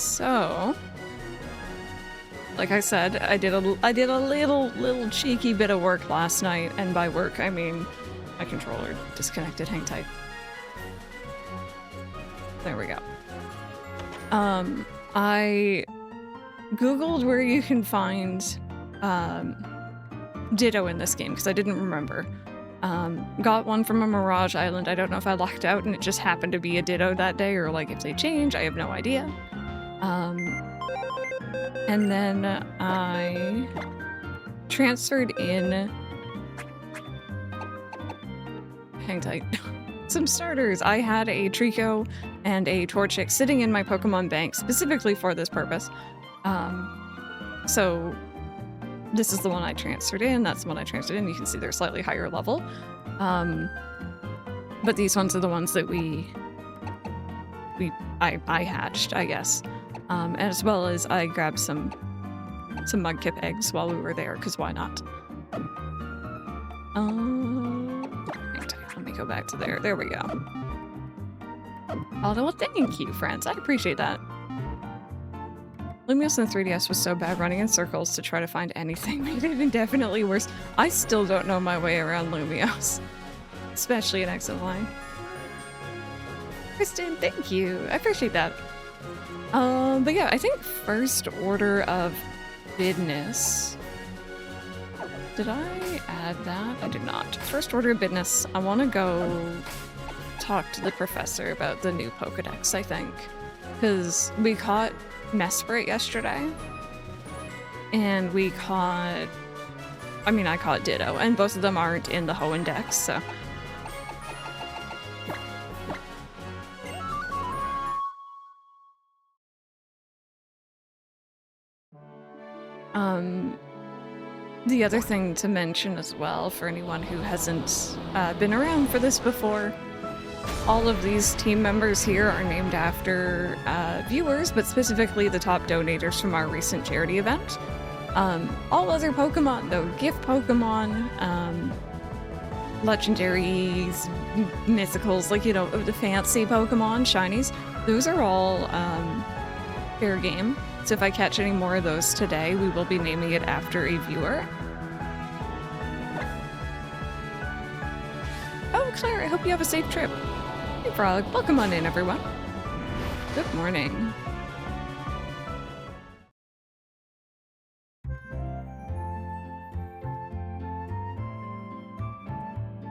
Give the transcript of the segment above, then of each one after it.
So, like I said, I did a little cheeky bit of work last night, and by work I mean my controller disconnected. Hang tight. There we go. I googled where you can find Ditto in this game because I didn't remember. Got one from a Mirage Island. I don't know if I locked out and it just happened to be a Ditto that day, or like if they change, I have no idea. And then I transferred in, hang tight, some starters. I had a Trico and a Torchic sitting in my Pokemon bank specifically for this purpose. So this is the one I transferred in, that's the one I transferred in. You can see they're slightly higher level. But these ones are the ones that I hatched, I guess. As well as I grabbed some Mudkip eggs while we were there, because why not? Let me go back to there. There we go. Oh, well, thank you, friends. I appreciate that. Lumios on 3DS was so bad, running in circles to try to find anything made it indefinitely worse. I still don't know my way around Lumios, especially in X and Y. Kristen, thank you. I appreciate that. But yeah, I think first order of business. Did I add that? I did not. First order of business, I want to go talk to the professor about the new Pokédex, I think. Because we caught Mesprit yesterday, and we caught, I caught Ditto, and both of them aren't in the Hoenn Dex, so. The other thing to mention as well, for anyone who hasn't been around for this before, all of these team members here are named after viewers, but specifically the top donators from our recent charity event. All other Pokemon, though, gift Pokemon, legendaries, mythicals, like, you know, the fancy Pokemon, shinies, those are all fair game. So if I catch any more of those today, we will be naming it after a viewer. Oh, Claire, I hope you have a safe trip. Hey, Frog. Welcome on in, everyone. Good morning.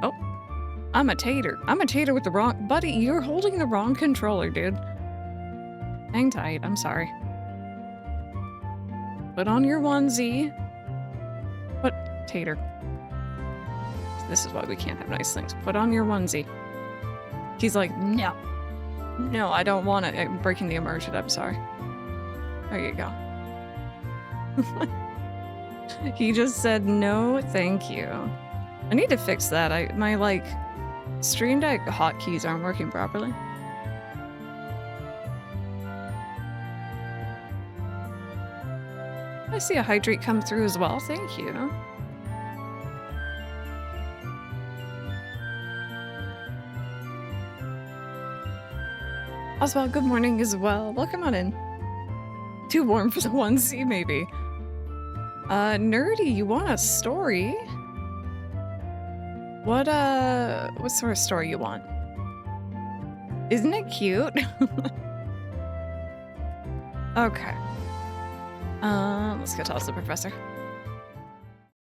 Oh, I'm a tater. I'm a tater with the wrong... Buddy, you're holding the wrong controller, dude. Hang tight. I'm sorry. Put on your onesie. What? Tater. This is why we can't have nice things. Put on your onesie. He's like, no. No, I don't want it. I'm breaking the immersion. I'm sorry. There you go. He just said, no, thank you. I need to fix that. My, like, Stream Deck hotkeys aren't working properly. I see a hydrate come through as well. Thank you. Oswald, good morning as well. Welcome on in. Too warm for the onesie, maybe. Nerdy, you want a story? What sort of story you want? Isn't it cute? Okay. Let's go tell the professor.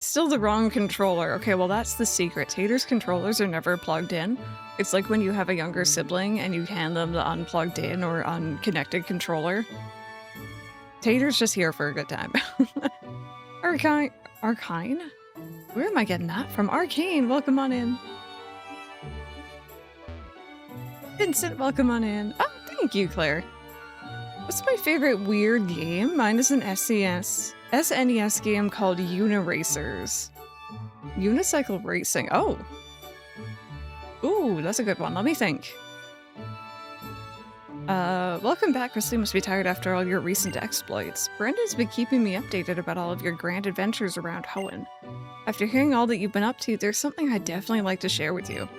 Still the wrong controller. Okay, well that's the secret. Tater's controllers are never plugged in. It's like when you have a younger sibling and you hand them the unplugged in or unconnected controller. Tater's just here for a good time. Arcane? Where am I getting that from? Arcane, welcome on in. Vincent, welcome on in. Oh, thank you, Claire. What's my favorite weird game? Mine is an SNES game called Uniracers. Unicycle Racing. Oh. Ooh, that's a good one. Let me think. Welcome back. Christy must be tired after all your recent exploits. Brenda's been keeping me updated about all of your grand adventures around Hoenn. After hearing all that you've been up to, there's something I'd definitely like to share with you.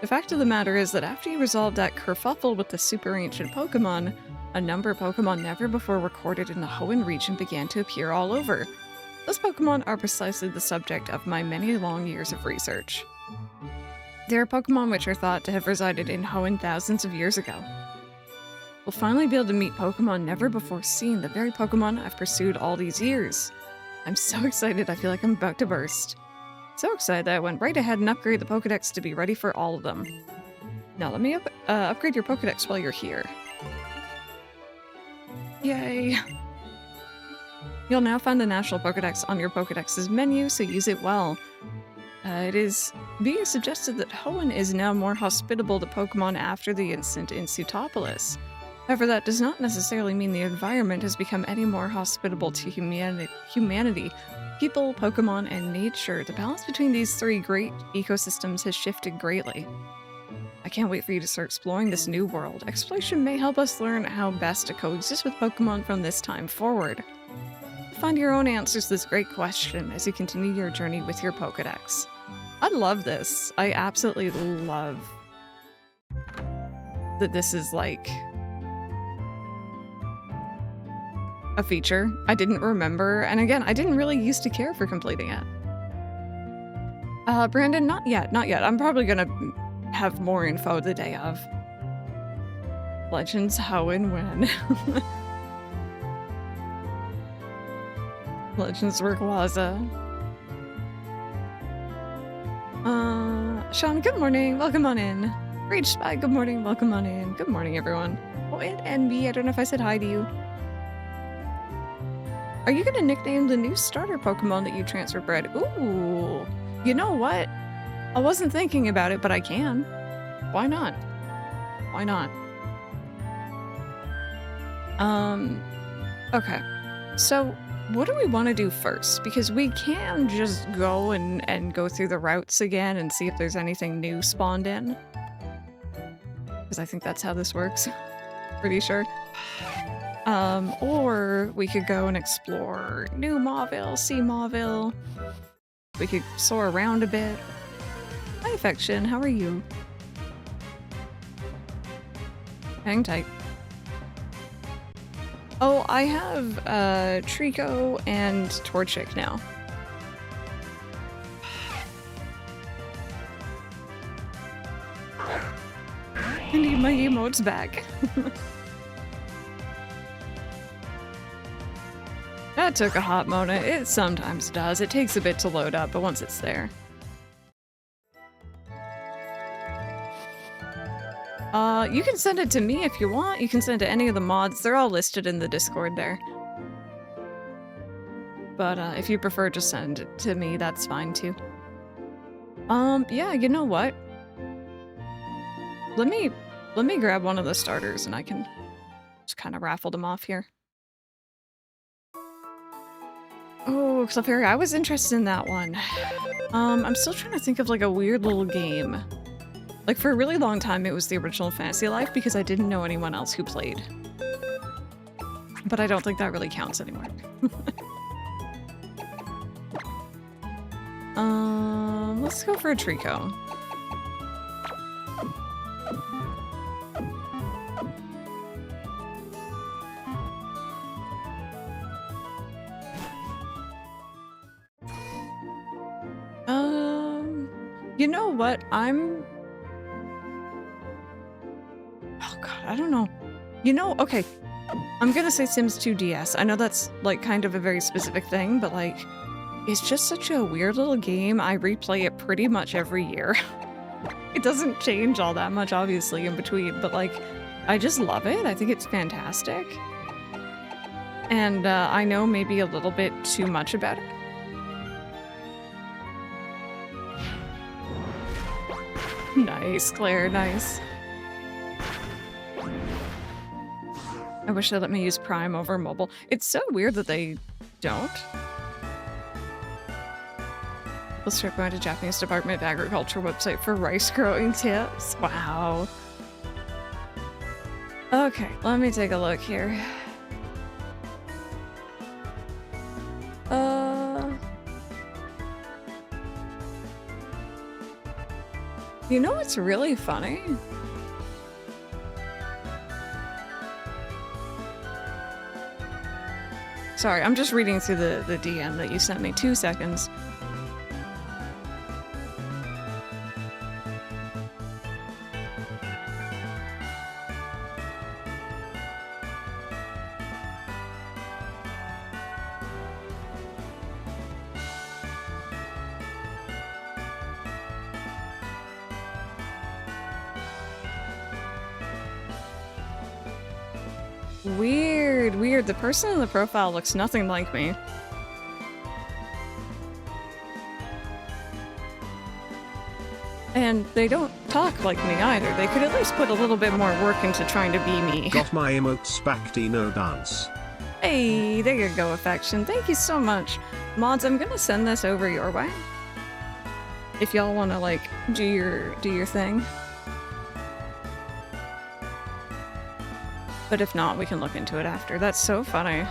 The fact of the matter is that after you resolved that kerfuffle with the super ancient Pokemon, a number of Pokemon never before recorded in the Hoenn region began to appear all over. Those Pokemon are precisely the subject of my many long years of research. There are Pokemon which are thought to have resided in Hoenn thousands of years ago. We'll finally be able to meet Pokemon never before seen, the very Pokemon I've pursued all these years. I'm so excited, I feel like I'm about to burst. So excited that I went right ahead and upgraded the Pokédex to be ready for all of them. Now let me upgrade your Pokédex while you're here. Yay! You'll now find the National Pokédex on your Pokédex's menu, so use it well. It is being suggested that Hoenn is now more hospitable to Pokemon after the incident in Sutopolis. However, that does not necessarily mean the environment has become any more hospitable to humanity. People, Pokemon, and nature. The balance between these three great ecosystems has shifted greatly. I can't wait for you to start exploring this new world. Exploration may help us learn how best to coexist with Pokemon from this time forward. Find your own answers to this great question as you continue your journey with your Pokédex. I love this. I absolutely love that this is like a feature I didn't remember, and again, I didn't really used to care for completing it. Brandon, not yet, not yet. I'm probably gonna have more info the day of. Legends, how and when. Legends Rayquaza. Sean, good morning, welcome on in. Rage Spy, good morning, welcome on in. Good morning, everyone. Oh, and NB, I don't know if I said hi to you. Are you gonna nickname the new starter Pokemon that you transfer bred? Ooh, you know what? I wasn't thinking about it, but I can. Why not? Why not? Okay. So, what do we want to do first? Because we can just go and go through the routes again and see if there's anything new spawned in. Because I think that's how this works. Pretty sure. Or we could go and explore New Mauville, see Mauville. We could soar around a bit. Hi, Affection, how are you? Hang tight. Oh, I have, Trico and Torchic now. I need my emotes back. That took a hot moment. It sometimes does. It takes a bit to load up, but once it's there. You can send it to me if you want. You can send it to any of the mods. They're all listed in the Discord there. But if you prefer to send it to me, that's fine too. Yeah, you know what? Let me grab one of the starters and I can just kind of raffle them off here. Oh, Clefairy, I was interested in that one. I'm still trying to think of like a weird little game. Like for a really long time it was the original Fantasy Life because I didn't know anyone else who played. But I don't think that really counts anymore. Let's go for a Trico. You know what? Oh god, I don't know. You know, okay. I'm gonna say Sims 2 DS. I know that's like kind of a very specific thing, but like it's just such a weird little game. I replay it pretty much every year. It doesn't change all that much obviously in between, but like I just love it. I think it's fantastic. And I know maybe a little bit too much about it. Nice, Claire, nice. I wish they let me use Prime over mobile. It's so weird that they don't. Let's start going to Japanese Department of Agriculture website for rice growing tips. Wow. Okay, let me take a look here. You know what's really funny? Sorry, I'm just reading through the DM that you sent me. 2 seconds. Weird, weird. The person in the profile looks nothing like me. And they don't talk like me either. They could at least put a little bit more work into trying to be me. Got my emotes back, Dino Dance. Hey, there you go, Affection. Thank you so much. Mods, I'm gonna send this over your way. If y'all wanna, like, do your thing. But if not, we can look into it after. That's so funny.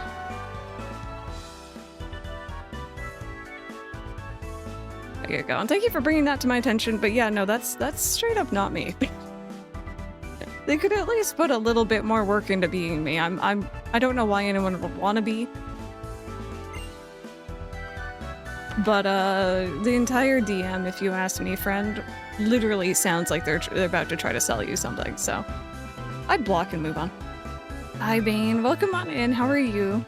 There you go. And thank you for bringing that to my attention. But yeah, no, that's straight up not me. They could at least put a little bit more work into being me. I don't know why anyone would want to be. But the entire DM, if you ask me, friend, literally sounds like they're about to try to sell you something. So I'd block and move on. Hi, Bane. Welcome on in. How are you?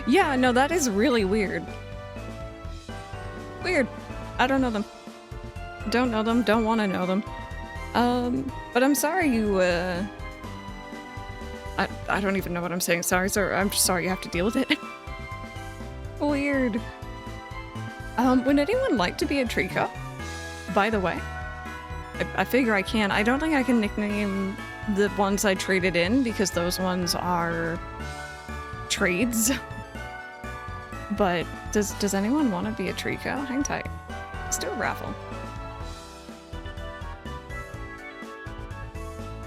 Yeah, no, that is really weird. Weird. I don't know them. Don't know them. Don't want to know them. But I'm sorry you, I don't even know what I'm saying. Sorry, sir. I'm just sorry you have to deal with it. Weird. Would anyone like to be a Trico? By the way. I figure I can. I don't think I can nickname the ones I traded in because those ones are trades. But does anyone want to be a Trico? Hang tight. Let's do a raffle.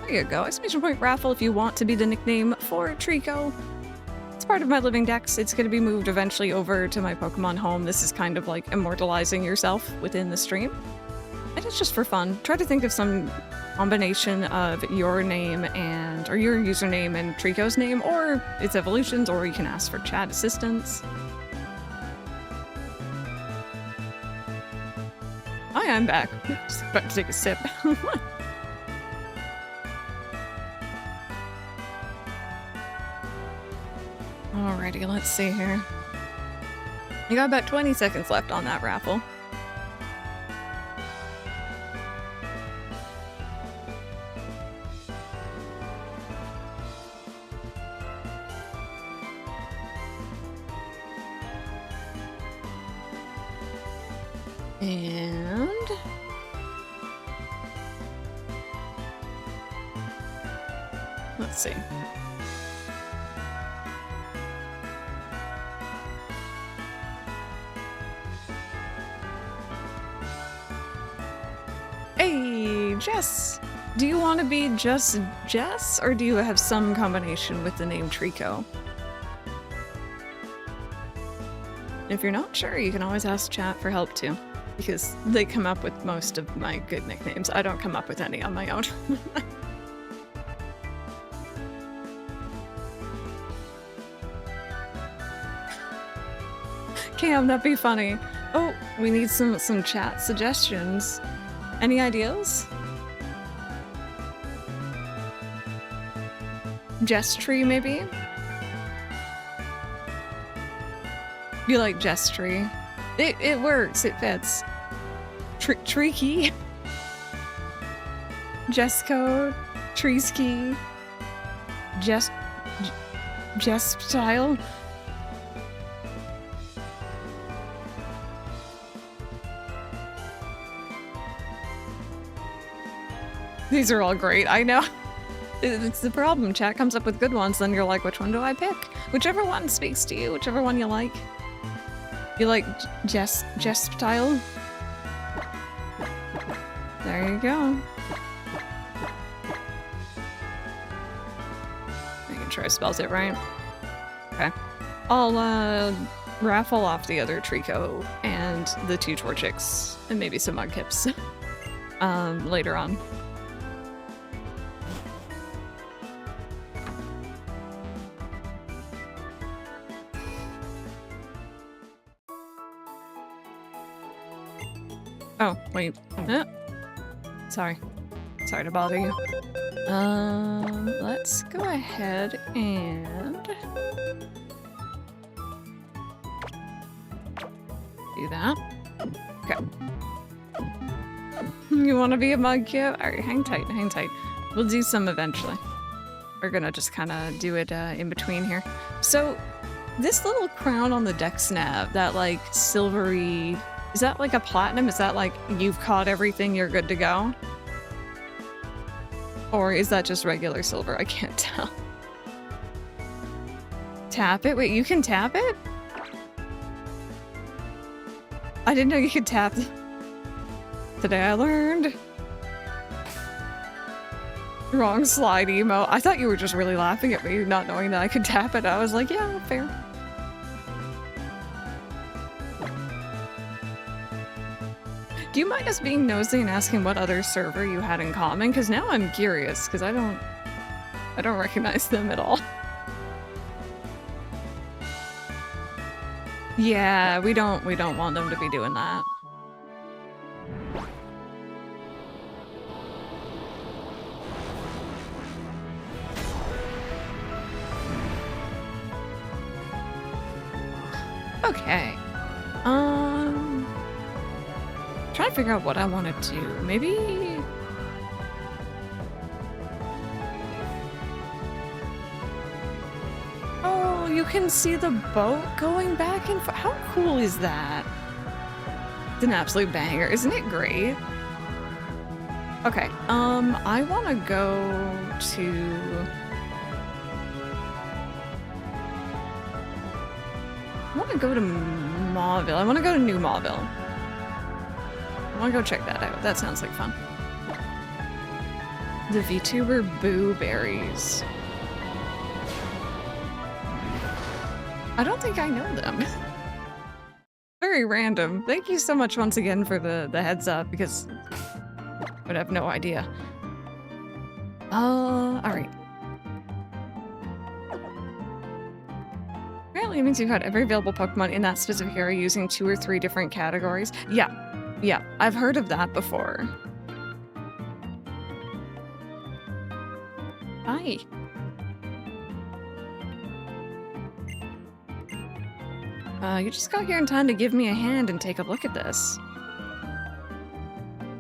There you go. Exclamation point raffle if you want to be the nickname for Trico. It's part of my living dex. It's going to be moved eventually over to my Pokemon home. This is kind of like immortalizing yourself within the stream. And it's just for fun. Try to think of some combination of your name or your username and Trico's name, or its evolutions, or you can ask for chat assistance. Hi, I'm back. Just about to take a sip. Alrighty, let's see here. You got about 20 seconds left on that raffle. And let's see. Hey, Jess! Do you want to be just Jess, or do you have some combination with the name Trico? If you're not sure, you can always ask chat for help too, because they come up with most of my good nicknames. I don't come up with any on my own. Cam, that'd be funny. Oh, we need some chat suggestions. Any ideas? Jestry, maybe? You like Jestry? It works. It fits. Treeky. Jesco. Treeski. Jespstyle. These are all great, I know. It's the problem. Chat comes up with good ones, then you're like, which one do I pick? Whichever one speaks to you, whichever one you like. You like Jesp-style? There you go. Making sure I spells it right. Okay. I'll raffle off the other Trico and the 2 Torchics and maybe some Mudkips later on. Oh, wait. Sorry. Sorry to bother you. Let's go ahead and do that. Okay. You want to be a Mudkip? All right, hang tight, hang tight. We'll do some eventually. We're gonna just kind of do it in between here. So, this little crown on the Dex nav, that like silvery, is that like a platinum? Is that like you've caught everything, you're good to go? Or is that just regular silver? I can't tell. Tap it? Wait, you can tap it? I didn't know you could tap. Today I learned. Wrong slide emo. I thought you were just really laughing at me, not knowing that I could tap it. I was like, yeah, fair. Do you mind us being nosy and asking what other server you had in common? Because now I'm curious, because I don't recognize them at all. Yeah, we don't want them to be doing that. Okay. Trying to figure out what I want to do. Maybe... Oh, you can see the boat going back and forth. How cool is that? It's an absolute banger. Isn't it great? Okay, I want to go to... I want to go to Mauville. I want to go to New Mauville. I want to go check that out. That sounds like fun. The VTuber Boo Berries. I don't think I know them. Very random. Thank you so much once again for the heads up, because I would have no idea. Alright. Apparently it means you've had every available Pokemon in that specific area using 2 or 3 different categories. Yeah, I've heard of that before. Hi. You just got here in time to give me a hand and take a look at this.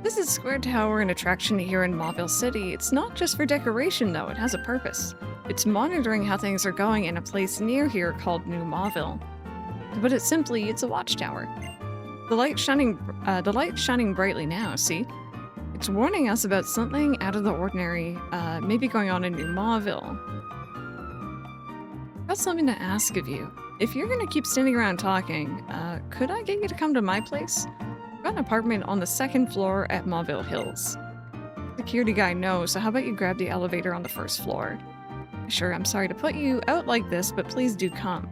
This is Square Tower, an attraction here in Mauville City. It's not just for decoration, though. It has a purpose. It's monitoring how things are going in a place near here called New Mauville. To put it simply, it's a watchtower. The light shining brightly now, see? It's warning us about something out of the ordinary, maybe going on in New Mauville. I've got something to ask of you. If you're gonna keep standing around talking, could I get you to come to my place? I've got an apartment on the 2nd floor at Mauville Hills. Security guy knows, so how about you grab the elevator on the 1st floor? Sure, I'm sorry to put you out like this, but please do come.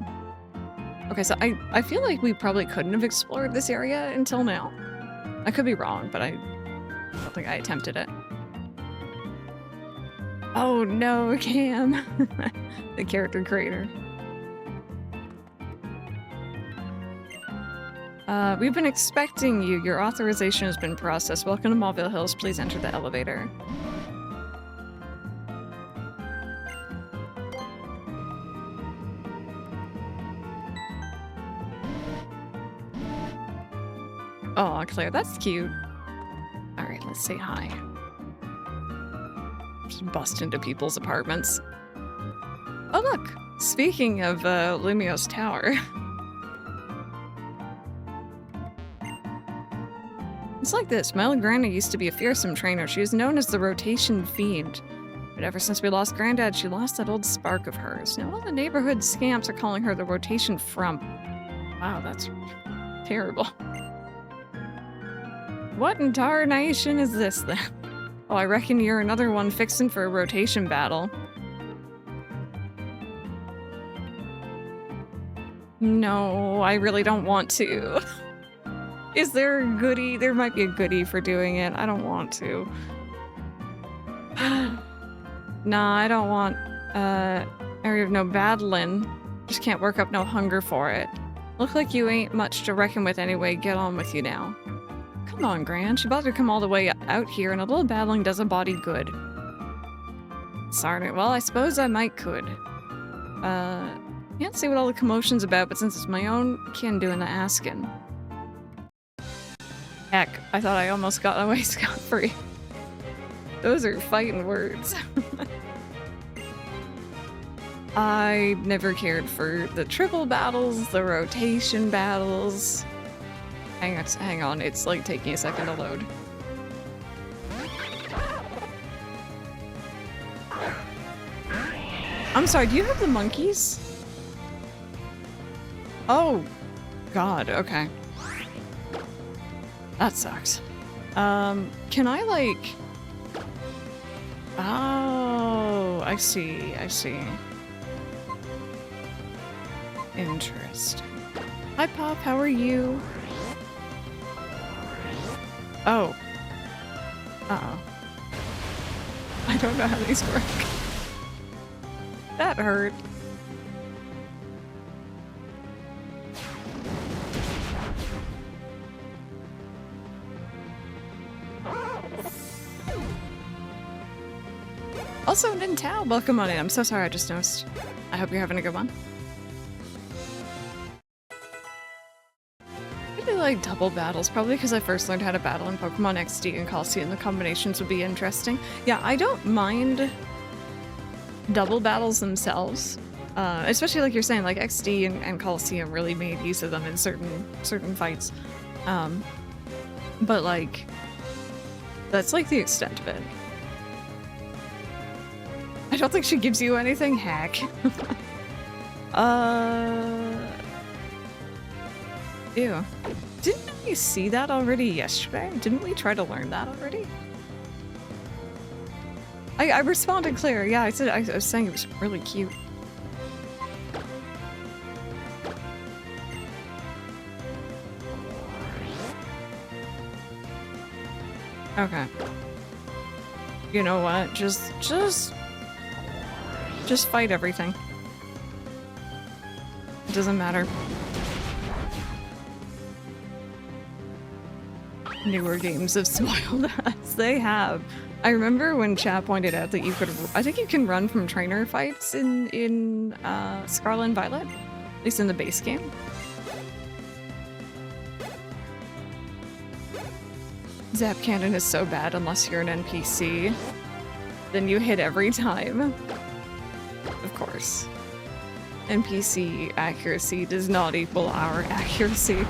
Okay, so I feel like we probably couldn't have explored this area until now. I could be wrong, but I don't think I attempted it. Oh no, Cam. The character creator. We've been expecting you. Your authorization has been processed. Welcome to Mauville Hills. Please enter the elevator. Oh, Claire, that's cute. Alright, let's say hi. Just bust into people's apartments. Oh look! Speaking of Lumiose Tower. It's like this. My old Granny used to be a fearsome trainer. She was known as the Rotation Fiend. But ever since we lost Granddad, she lost that old spark of hers. Now all the neighborhood scamps are calling her the Rotation Frump. Wow, that's terrible. What in tarnation is this then? Oh, I reckon you're another one fixin' for a rotation battle. No, I really don't want to. Is there a goodie? There might be a goodie for doing it. I don't want to. Nah, I don't want, area of no battling. Just can't work up no hunger for it. Look like you ain't much to reckon with anyway. Get on with you now. Come on, Gran. She about to come all the way out here, and a little battling does a body good. Sorry. Well, I suppose I might could. Can't see what all the commotion's about, but since it's my own kin doing the asking. Heck, I thought I almost got away scot-free. Those are fighting words. I never cared for the triple battles, the rotation battles. Hang on, it's like taking a second to load. I'm sorry, do you have the monkeys? Oh, God, okay. That sucks. Can I like... Oh, I see, I see. Interesting. Hi, Pop, how are you? Oh. Uh-oh. I don't know how these work. That hurt. Also, Nintao, welcome on in. I'm so sorry I just noticed. I hope you're having a good one. I really like double battles, probably because I first learned how to battle in Pokemon XD and Coliseum. The combinations would be interesting. Yeah, I don't mind double battles themselves. Especially like you're saying, like XD and Coliseum really made use of them in certain fights. But like, that's like the extent of it. I don't think she gives you anything. Heck. Ew. Didn't we see that already yesterday? Didn't we try to learn that already? I responded clear. Yeah, I was saying it was really cute. Okay. You know what? Just fight everything. It doesn't matter. Newer games have spoiled us. They have. I remember when Chad pointed out that you could, I think you can run from trainer fights in Scarlet and Violet, at least in the base game. Zap Cannon is so bad unless you're an NPC. Then you hit every time. Of course. NPC accuracy does not equal our accuracy.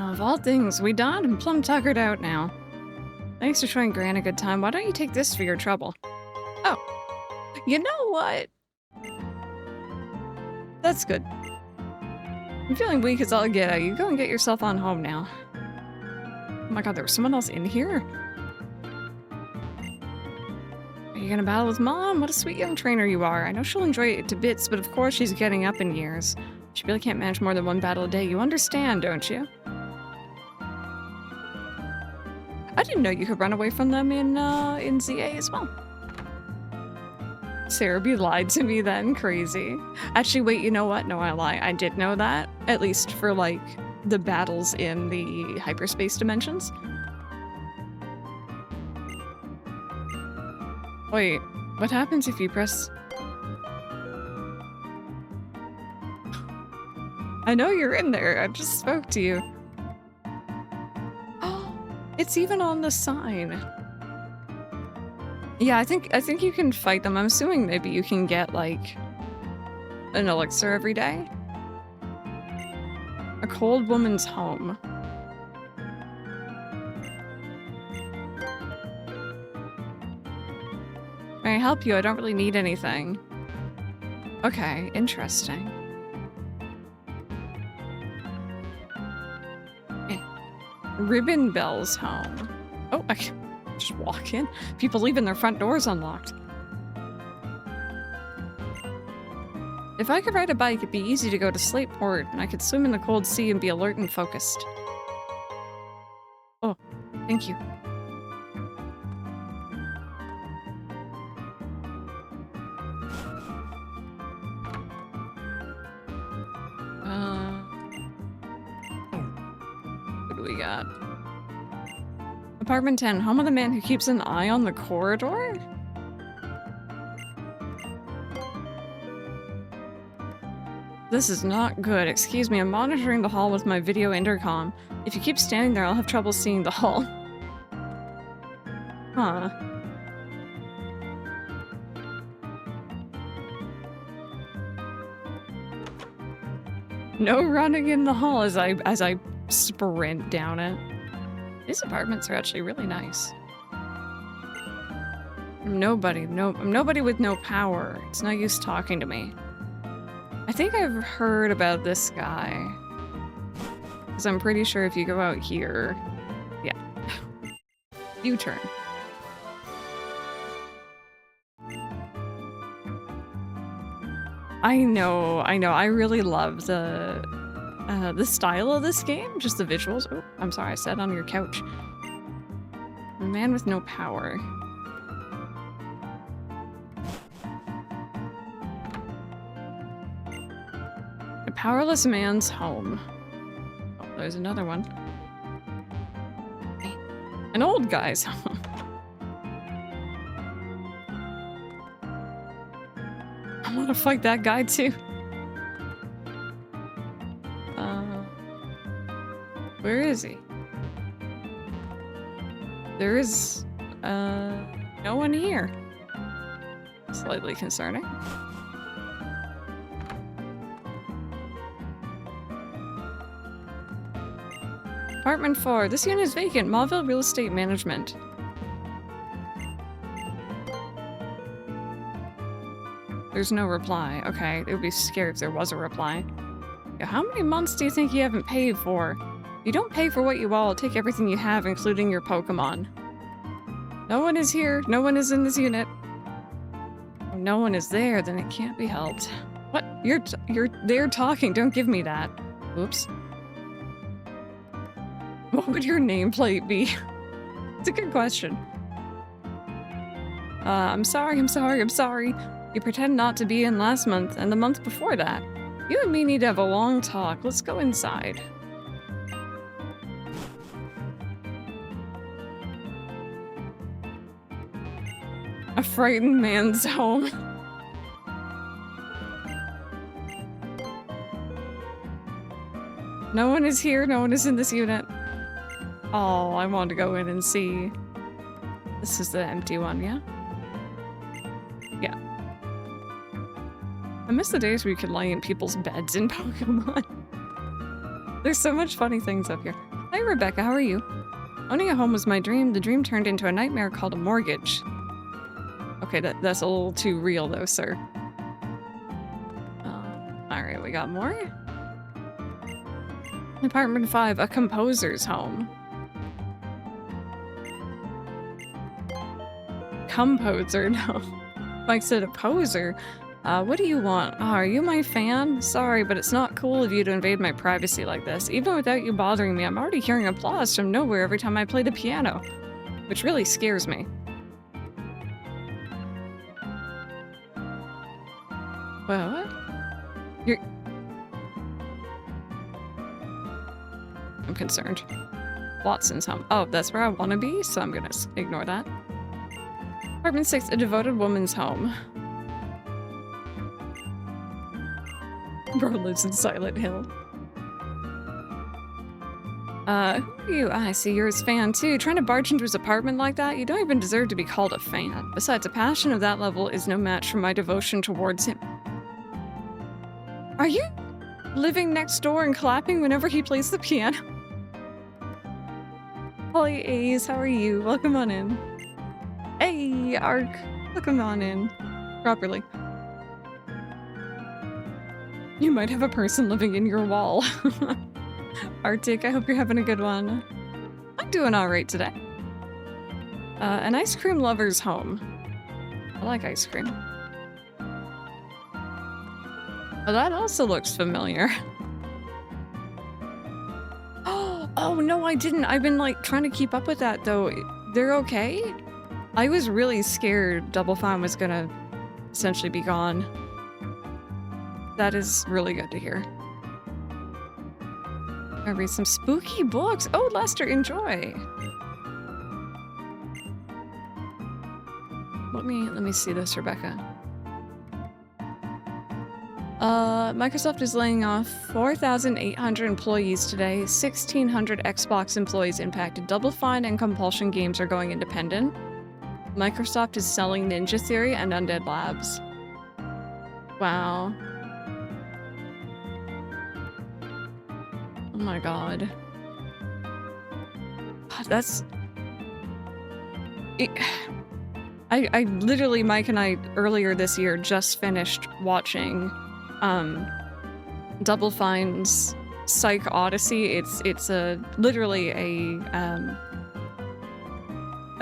Of all things, we done and plumb tuckered out now. Thanks for showing Gran a good time. Why don't you take this for your trouble? Oh. You know what? That's good. I'm feeling weak as all get out. You go and get yourself on home now. Oh my god, there was someone else in here? Are you gonna battle with Mom? What a sweet young trainer you are. I know she'll enjoy it to bits, but of course she's getting up in years. She really can't manage more than one battle a day. You understand, don't you? I didn't know you could run away from them in ZA as well. Sarah B lied to me then. Crazy. Actually, wait, you know what? No, I lie. I did know that. At least for, like, the battles in the hyperspace dimensions. Wait, what happens if you press... I know you're in there. I just spoke to you. It's even on the sign. Yeah, I think you can fight them. I'm assuming maybe you can get like an elixir every day. A cold woman's home. May I help you? I don't really need anything. Okay, interesting. Hey. Ribbon Bell's home. Oh, I can just walk in. People leaving their front doors unlocked. If I could ride a bike, it'd be easy to go to Slateport, and I could swim in the cold sea and be alert and focused. Oh, thank you. What do we got? Apartment 10, home of the man who keeps an eye on the corridor? This is not good. Excuse me, I'm monitoring the hall with my video intercom. If you keep standing there, I'll have trouble seeing the hall. Huh. No running in the hall as I sprint down it. These apartments are actually really nice. I'm nobody with no power. It's no use talking to me. I think I've heard about this guy. Because I'm pretty sure if you go out here... Yeah. U-turn. I know. I really love the style of this game. Just the visuals. Oh, I'm sorry, I sat on your couch. A man with no power. A powerless man's home. Oh, there's another one. An old guy's home. I want to fight that guy too. Where is he? There is no one here. Slightly concerning. Apartment 4. This unit is vacant. Mauville Real Estate Management. There's no reply. Okay, it would be scared if there was a reply. Yeah, how many months do you think you haven't paid for? You don't pay for what you all, take everything you have, including your Pokemon. No one is here. No one is in this unit. If no one is there, then it can't be helped. What? You're there talking. Don't give me that. Oops. What would your nameplate be? It's a good question. I'm sorry. You pretend not to be in last month and the month before that. You and me need to have a long talk. Let's go inside. A frightened man's home. No one is here. No one is in this unit. Oh, I want to go in and see. This is the empty one, yeah? Yeah. I miss the days where you could lie in people's beds in Pokemon. There's so much funny things up here. Hi, Rebecca. How are you? Owning a home was my dream. The dream turned into a nightmare called a mortgage. Okay, that's a little too real, though, sir. Alright, we got more. Apartment 5, a composer's home. Composer, no. Mike said a poser. What do you want? Oh, are you my fan? Sorry, but it's not cool of you to invade my privacy like this. Even without you bothering me, I'm already hearing applause from nowhere every time I play the piano. Which really scares me. Well, what? I'm concerned. Watson's home. Oh, that's where I want to be, so I'm gonna ignore that. Apartment 6, a devoted woman's home. Bro lives in Silent Hill. Who are you? I see you're his fan too. Trying to barge into his apartment like that? You don't even deserve to be called a fan. Besides, a passion of that level is no match for my devotion towards him. Are you living next door and clapping whenever he plays the piano? Hi, Ace. How are you? Welcome on in. Hey, Ark. Come on in. Properly. You might have a person living in your wall. Arctic, I hope you're having a good one. I'm doing alright today. An ice cream lover's home. I like ice cream. Oh, that also looks familiar. Oh, no, I didn't. I've been, like, trying to keep up with that, though. They're okay? I was really scared Double Fine was gonna essentially be gone. That is really good to hear. I'll read some spooky books. Oh, Lester, enjoy. Let me see this, Rebecca. Microsoft is laying off 4,800 employees today. 1,600 Xbox employees impacted. Double Fine and Compulsion Games are going independent. Microsoft is selling Ninja Theory and Undead Labs. Wow. Oh my god. That's... I literally, Mike and I, earlier this year, just finished watching Double Fine's Psych Odyssey. It's literally a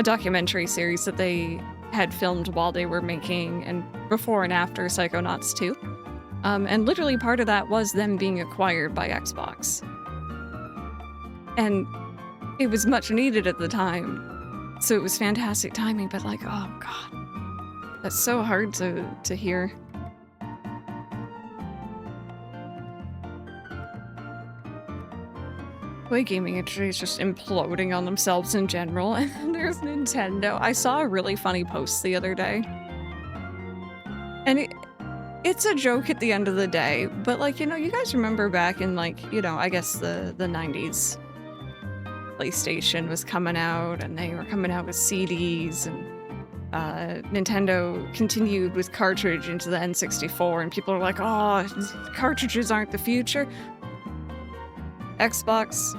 documentary series that they had filmed while they were making and before and after Psychonauts 2. And literally part of that was them being acquired by Xbox. And it was much needed at the time. So it was fantastic timing, but like, oh god. That's so hard to hear. Toy gaming industry is just imploding on themselves in general, and then there's Nintendo. I saw a really funny post the other day. And it's a joke at the end of the day, but like, you know, you guys remember back in like, you know, I guess the 90s. PlayStation was coming out, and they were coming out with CDs, and Nintendo continued with cartridge into the N64, and people are like, oh, cartridges aren't the future. Xbox,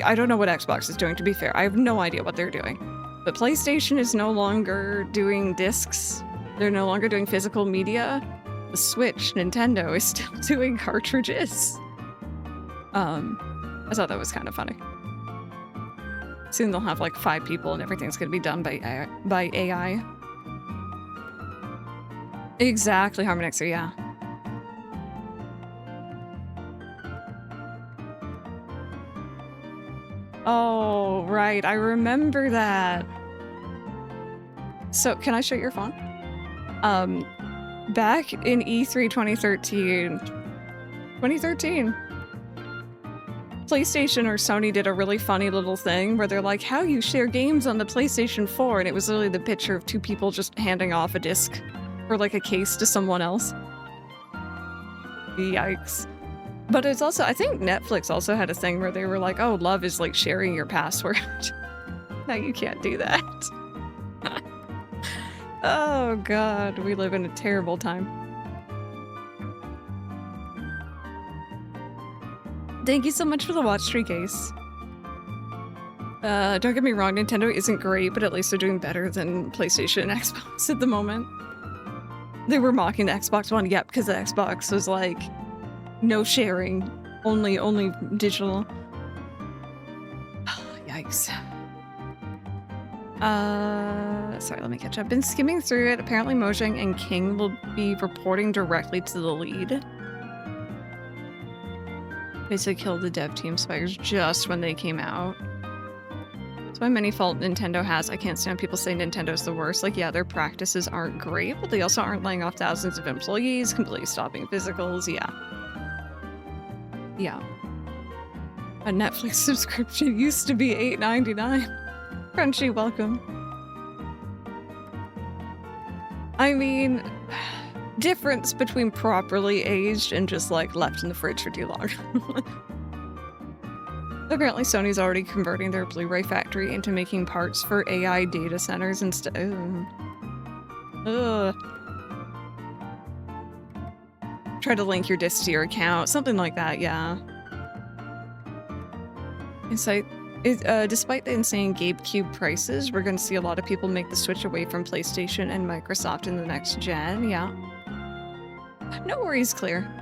I don't know what Xbox is doing, to be fair. I have no idea what they're doing. But PlayStation is no longer doing discs. They're no longer doing physical media. The Switch, Nintendo, is still doing cartridges. I thought that was kind of funny. Soon they'll have like 5 people and everything's gonna be done by AI. Exactly, Harmonixer, yeah. Oh, right, I remember that. So, can I show your phone? Back in E3 2013, PlayStation or Sony did a really funny little thing where they're like, how you share games on the PlayStation 4, and it was literally the picture of 2 people just handing off a disc or like a case to someone else. Yikes. But it's also, I think Netflix also had a thing where they were like, oh, love is like sharing your password. Now you can't do that. Oh god, we live in a terrible time. Thank you so much for the watch streak, Ace. Don't get me wrong, Nintendo isn't great, but at least they're doing better than PlayStation and Xbox at the moment. They were mocking the Xbox One, yep, because the Xbox was like, no sharing, only digital. Yikes. Sorry, let me catch up. Been skimming through it. Apparently Mojang and King will be reporting directly to the lead. Basically killed the dev team spiders just when they came out. That's why many fault Nintendo has. I can't stand people say Nintendo's the worst. Like, yeah, their practices aren't great, but they also aren't laying off thousands of employees, completely stopping physicals. Yeah. Yeah. A Netflix subscription used to be $8.99. Crunchy, welcome. I mean, difference between properly aged and just like left in the fridge for too long. Apparently Sony's already converting their Blu-ray factory into making parts for AI data centers instead. Ugh. Try to link your disc to your account, something like that, yeah. Despite the insane GameCube prices, we're going to see a lot of people make the switch away from PlayStation and Microsoft in the next gen, yeah. No worries, Claire.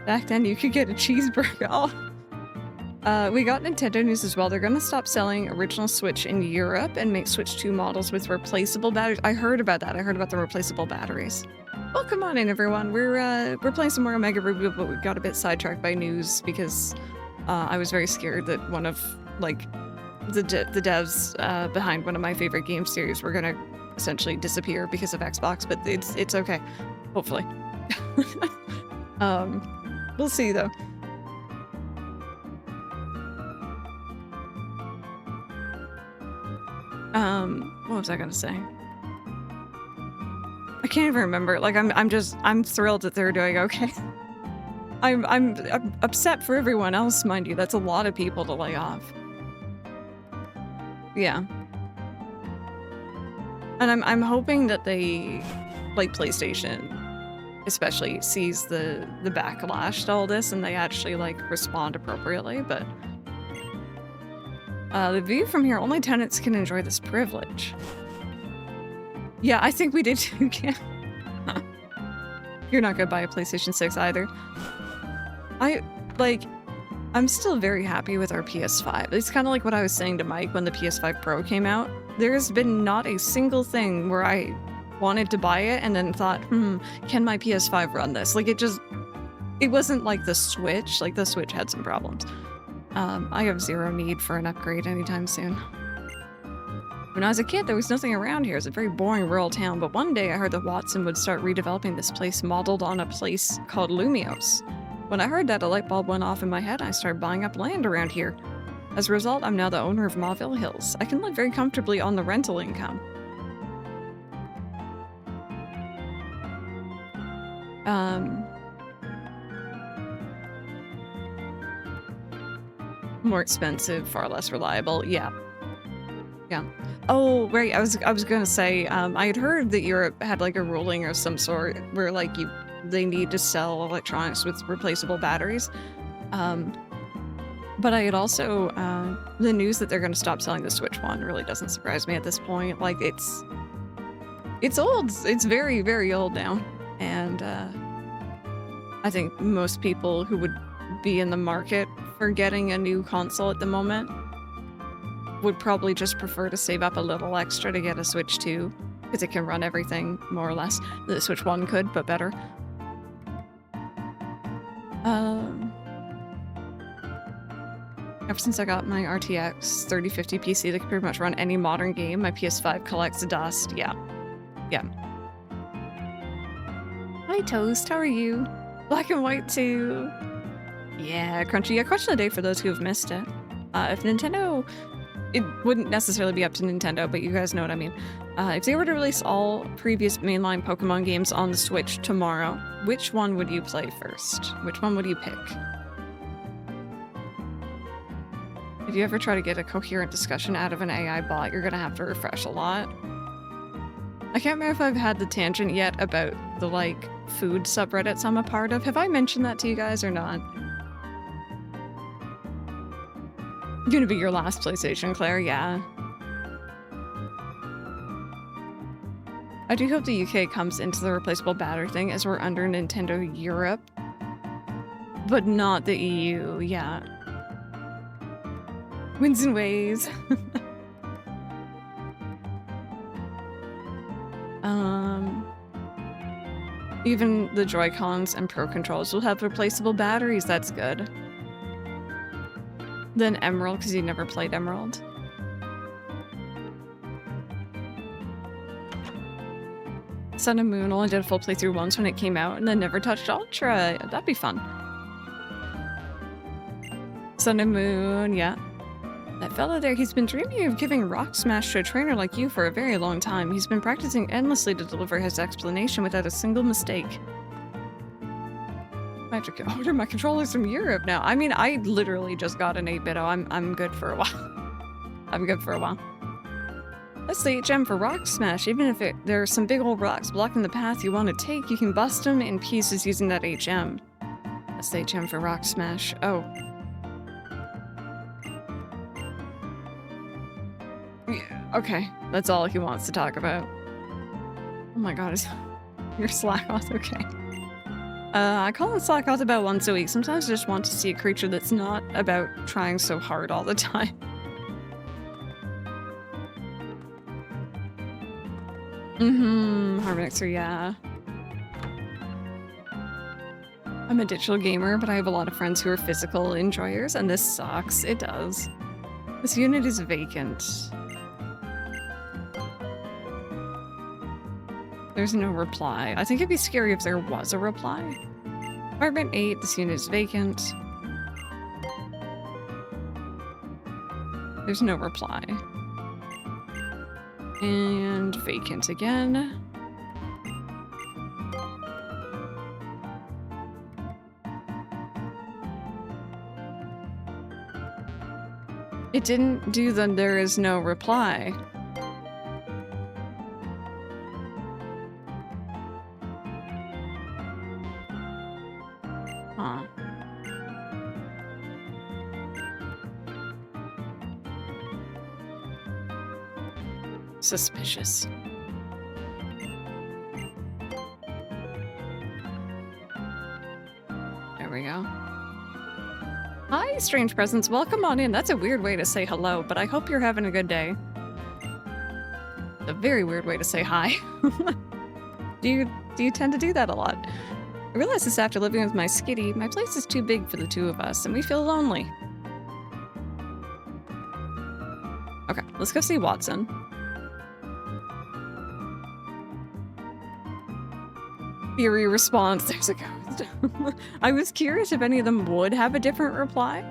Back then, you could get a cheeseburger. Oh. We got Nintendo news as well. They're going to stop selling original Switch in Europe and make Switch 2 models with replaceable batteries. I heard about that. I heard about the replaceable batteries. Well, come on in, everyone. We're playing some more Omega Ruby, but we got a bit sidetracked by news because I was very scared that one of, like, the devs behind one of my favorite game series were going to essentially disappear because of Xbox, but it's okay. Hopefully. We'll see, though. What was I gonna say? I can't even remember. Like, I'm thrilled that they're doing okay. I'm upset for everyone else, mind you. That's a lot of people to lay off. Yeah. And I'm hoping that they, like PlayStation, especially sees the backlash to all this and they actually, like, respond appropriately, but the view from here, only tenants can enjoy this privilege. Yeah, I think we did too, yeah. You're not gonna buy a PlayStation 6 either. I'm still very happy with our PS5. It's kind of like what I was saying to Mike when the PS5 Pro came out. There's been not a single thing where I wanted to buy it and then thought, can my PS5 run this? Like, it wasn't like the Switch. Like, the Switch had some problems. I have zero need for an upgrade anytime soon. When I was a kid, there was nothing around here. It was a very boring rural town, but one day I heard that Watson would start redeveloping this place modeled on a place called Lumios. When I heard that, a light bulb went off in my head and I started buying up land around here. As a result, I'm now the owner of Mauville Hills. I can live very comfortably on the rental income. More expensive, far less reliable. Yeah. Yeah. Oh, right. I was gonna say, I had heard that Europe had like a ruling of some sort where like they need to sell electronics with replaceable batteries. But I had also the news that they're gonna stop selling the Switch one really doesn't surprise me at this point. Like it's old. It's very, very old now. And I think most people who would be in the market for getting a new console at the moment would probably just prefer to save up a little extra to get a Switch 2 because it can run everything more or less. The Switch 1 could, but better. Ever since I got my RTX 3050 PC that can pretty much run any modern game, my PS5 collects dust. Yeah. Yeah. Hi Toast, how are you? Black and white too. Yeah, Crunchy. Yeah, question of the day for those who have missed it. If Nintendo... It wouldn't necessarily be up to Nintendo, but you guys know what I mean. If they were to release all previous mainline Pokemon games on the Switch tomorrow, which one would you play first? Which one would you pick? If you ever try to get a coherent discussion out of an AI bot, you're gonna have to refresh a lot. I can't remember if I've had the tangent yet about the, like, food subreddits I'm a part of. Have I mentioned that to you guys or not? Gonna be your last PlayStation, Claire, yeah. I do hope the UK comes into the replaceable battery thing as we're under Nintendo Europe. But not the EU, yeah. Winds and waves. Even the Joy-Cons and Pro Controls will have replaceable batteries, that's good. Then Emerald, because you never played Emerald. Sun and Moon only did a full playthrough once when it came out, and then never touched Ultra. That'd be fun. Sun and Moon, yeah. That fella there, he's been dreaming of giving Rock Smash to a trainer like you for a very long time. He's been practicing endlessly to deliver his explanation without a single mistake. I have to order my controllers from Europe now. I mean, I literally just got an 8-bit. I'm good for a while. I'm good for a while. That's the HM for Rock Smash. Even if there are some big old rocks blocking the path you want to take, you can bust them in pieces using that HM. That's the HM for Rock Smash. Oh. Yeah, okay. That's all he wants to talk about. Oh my god, you're Slackoth, okay. I call him Slackoth about once a week. Sometimes I just want to see a creature that's not about trying so hard all the time. Harmonixer, yeah. I'm a digital gamer, but I have a lot of friends who are physical enjoyers, and this sucks. It does. This unit is vacant. There's no reply. I think it'd be scary if there was a reply. Apartment 8, this unit is vacant. There's no reply. And vacant again. It didn't do the there is no reply. Huh. Suspicious. There we go. Hi, strange presence. Welcome on in. That's a weird way to say hello, but I hope you're having a good day. A very weird way to say hi. Do you tend to do that a lot? I realized this after living with my skitty. My place is too big for the two of us, and we feel lonely. Okay, let's go see Watson. Theory response, there's a ghost. I was curious if any of them would have a different reply.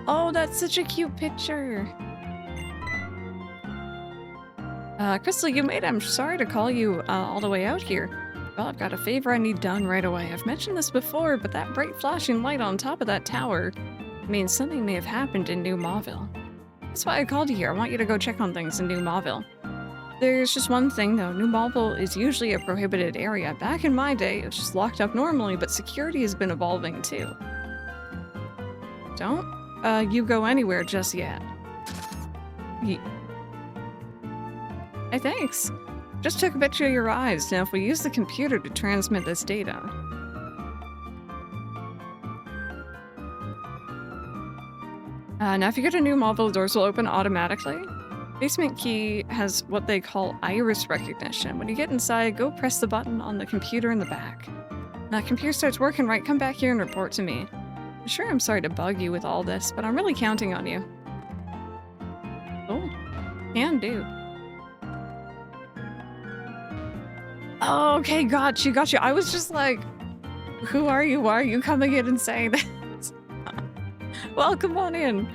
Oh, that's such a cute picture. Crystal, you made it. I'm sorry to call you all the way out here. Well, I've got a favor I need done right away. I've mentioned this before, but that bright flashing light on top of that tower means something may have happened in New Mauville. That's why I called you here. I want you to go check on things in New Mauville. There's just one thing though. New Mauville is usually a prohibited area. Back in my day, it was just locked up normally, but security has been evolving too. Don't you go anywhere just yet. Hey, thanks. Just took a picture of your eyes. Now if we use the computer to transmit this data. Now if you go to New Mauville, doors will open automatically. Basement key has what they call iris recognition. When you get inside, go press the button on the computer in the back. Now computer starts working right, come back here and report to me. Sure, I'm sorry to bug you with all this, but I'm really counting on you. Oh, can do. Oh, okay, got you. I was just like, who are you? Why are you coming in and saying this? Welcome on in.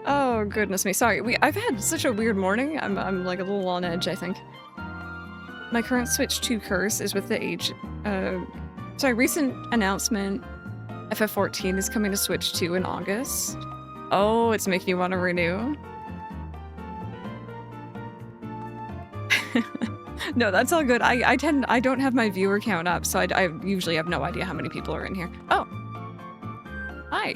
Oh, goodness me. Sorry, I've had such a weird morning. I'm like a little on edge, I think. My current Switch 2 curse is with the recent announcement. FF14 is coming to Switch 2 in August. Oh, it's making you want to renew? No, that's all good. I don't have my viewer count up, so I usually have no idea how many people are in here. Oh. Hi.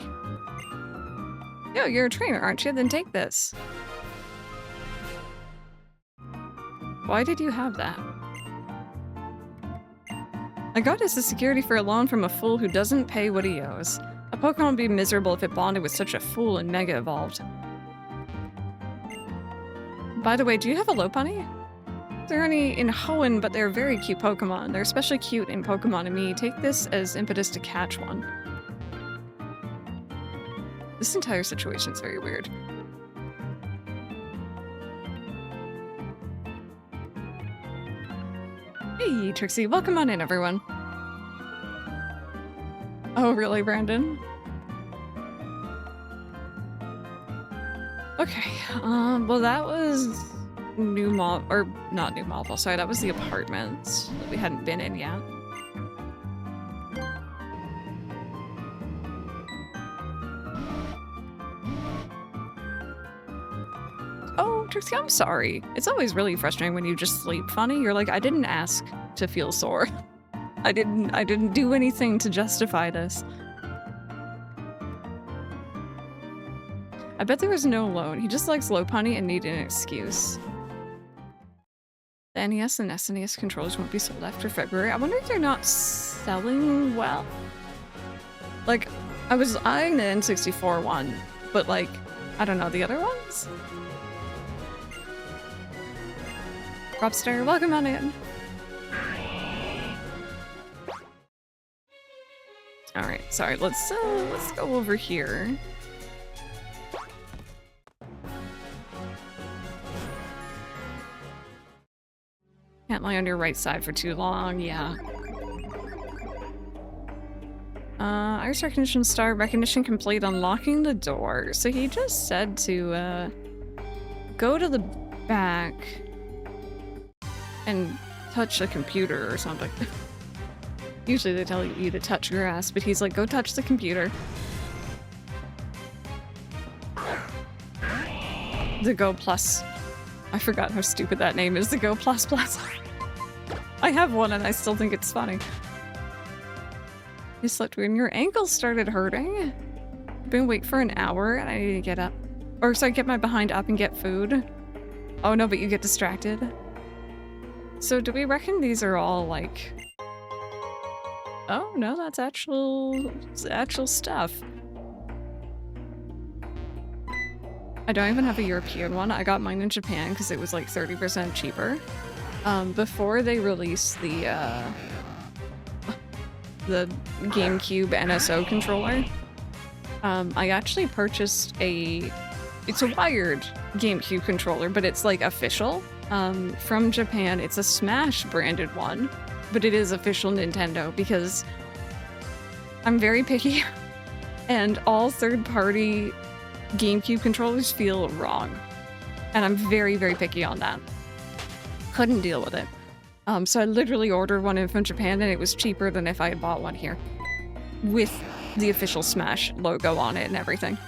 Yo, you're a trainer, aren't you? Then take this. Why did you have that? I got us a security for a loan from a fool who doesn't pay what he owes. A Pokemon would be miserable if it bonded with such a fool and Mega Evolved. By the way, do you have a Lopunny? There are any in Hoenn, but they're very cute Pokemon. They're especially cute in Pokemon Me. Take this as impetus to catch one. This entire situation is very weird. Hey, Trixie. Welcome on in, everyone. Oh, really, Brandon? Okay, well that was not New Mauville, sorry, that was the apartment that we hadn't been in yet. Oh, Trixie, I'm sorry. It's always really frustrating when you just sleep funny. You're like, I didn't ask to feel sore. I didn't do anything to justify this. I bet there was no loan. He just likes low punny and needed an excuse. The NES and SNES controllers won't be sold after February. I wonder if they're not selling well? Like, I was eyeing the N64 one, but like, I don't know, the other ones? Robster, welcome on in. Alright, sorry, let's go over here. Can't lie on your right side for too long, yeah. Iris recognition start, recognition complete, unlocking the door. So he just said to, go to the back and touch the computer or something. Usually they tell you to touch grass, but he's like, go touch the computer. The Go Plus. I forgot how stupid that name is, the Go Plus Plus. I have one and I still think it's funny. You slept when your ankle started hurting. I've been awake for an hour and I need to get up. Or sorry, get my behind up and get food. Oh no, but you get distracted. So do we reckon these are all like... Oh no, that's actual stuff. I don't even have a European one. I got mine in Japan because it was like 30% cheaper. Before they released the GameCube NSO controller, I actually purchased it's a wired GameCube controller, but it's like official. From Japan. It's a Smash branded one, but it is official Nintendo because I'm very picky and all third-party GameCube controllers feel wrong. And I'm very, very picky on that. Couldn't deal with it. So I literally ordered one in from Japan and it was cheaper than if I had bought one here. With the official Smash logo on it and everything.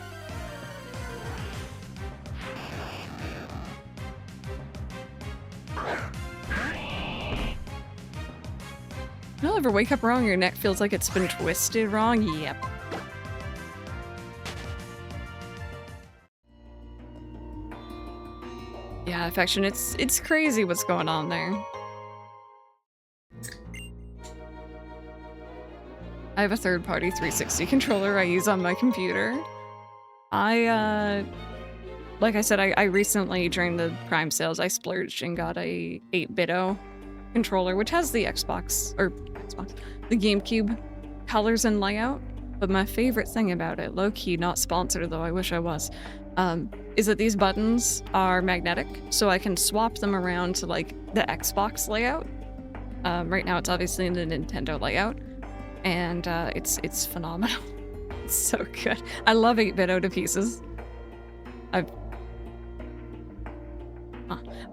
You'll ever wake up wrong, your neck feels like it's been twisted wrong? Yep. Yeah, affection, it's crazy what's going on there. I have a third-party 360 controller I use on my computer. Like I said, I recently, during the Prime sales, I splurged and got a 8-bit-o controller, which has the the GameCube colors and layout. But my favorite thing about it, low-key, not sponsored though, I wish I was, is that these buttons are magnetic, so I can swap them around to like the Xbox layout. Right now it's obviously in the Nintendo layout, and it's phenomenal. It's so good. I love 8-bit-o to pieces.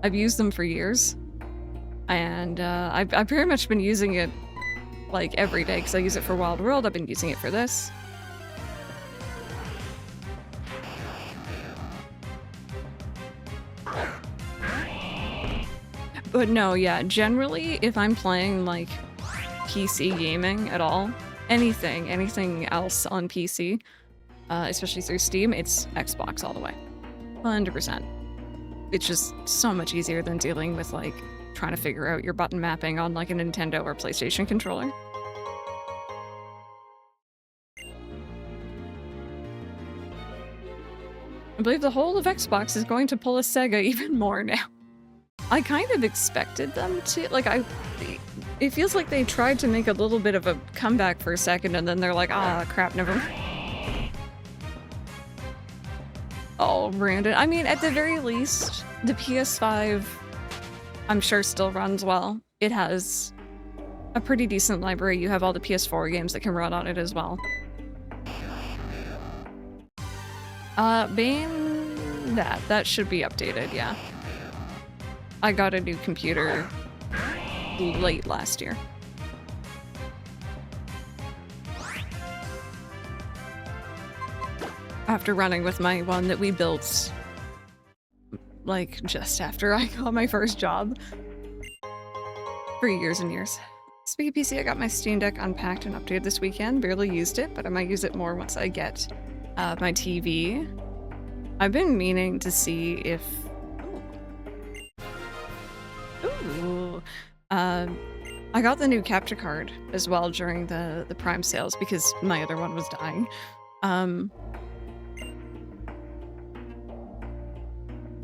I've used them for years, and I've pretty much been using it like every day because I use it for Wild World. I've been using it for this. But no, yeah, generally if I'm playing like PC gaming at all, anything else on PC, especially through Steam, it's Xbox all the way. 100%. It's just so much easier than dealing with like trying to figure out your button mapping on like a Nintendo or PlayStation controller. I believe the whole of Xbox is going to pull a Sega even more now. I kind of expected them to, like, it feels like they tried to make a little bit of a comeback for a second and then they're like, ah, crap, never mind. Oh, Brandon. I mean, at the very least, the PS5, I'm sure still runs well. It has a pretty decent library. You have all the PS4 games that can run on it as well. Bane, that should be updated, yeah. I got a new computer late last year. After running with my one that we built like just after I got my first job for years and years. Speaking of PC, I got my Steam Deck unpacked and updated this weekend. Barely used it, but I might use it more once I get my TV. I've been meaning to see if... Ooh. I got the new capture card as well during the Prime sales because my other one was dying.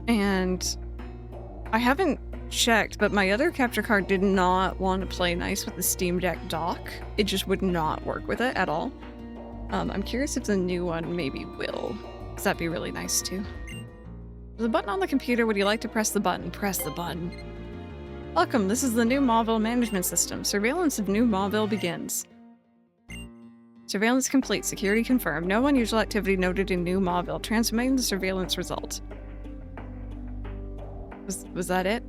And I haven't checked, but my other capture card did not want to play nice with the Steam Deck dock. It just would not work with it at all. I'm curious if the new one maybe will, because that'd be really nice too. There's a button on the computer. Would you like to press the button? Press the button. Welcome, this is the new Mauville management system. Surveillance of New Mauville begins. Surveillance complete. Security confirmed. No unusual activity noted in New Mauville. Transmitting the surveillance result. Was that it?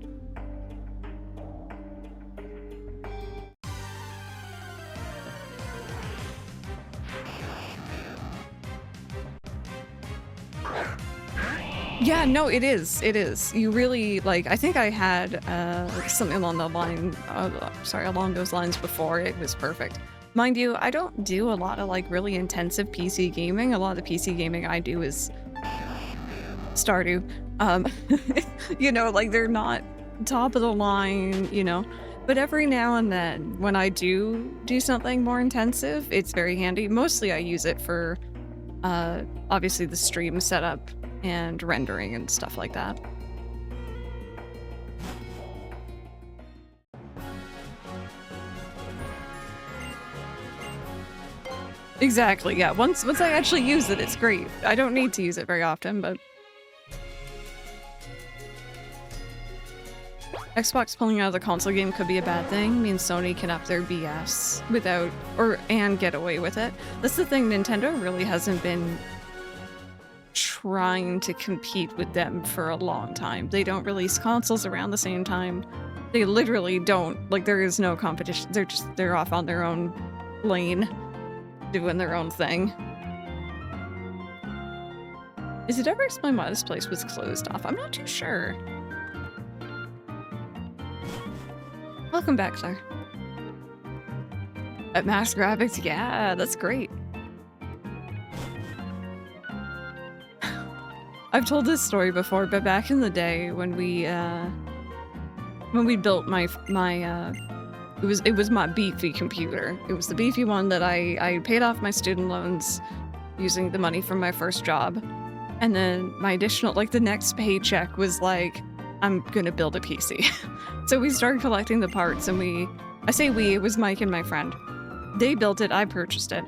Yeah, no, it is. It is. You really, like, I think I had something along the line, along those lines before. It was perfect. Mind you, I don't do a lot of, like, really intensive PC gaming. A lot of the PC gaming I do is Stardew. You know, like, they're not top of the line, you know. But every now and then, when I do something more intensive, it's very handy. Mostly I use it for, obviously, the stream setup and rendering and stuff like that. Exactly, yeah. Once I actually use it, it's great. I don't need to use it very often, but... Xbox pulling out of the console game could be a bad thing. Means Sony can up their BS without, and get away with it. That's the thing, Nintendo really hasn't been trying to compete with them for a long time. They don't release consoles around the same time. They literally don't. Like, there is no competition. They're off on their own lane, doing their own thing. Is it ever explained why this place was closed off? I'm not too sure. Welcome back, sir. At Max Graphics, yeah, that's great. I've told this story before, but back in the day when we built it was my beefy computer. It was the beefy one that I paid off my student loans using the money from my first job. And then my additional, like, the next paycheck was like, I'm gonna build a PC. So we started collecting the parts, and it was Mike and my friend. They built it, I purchased it.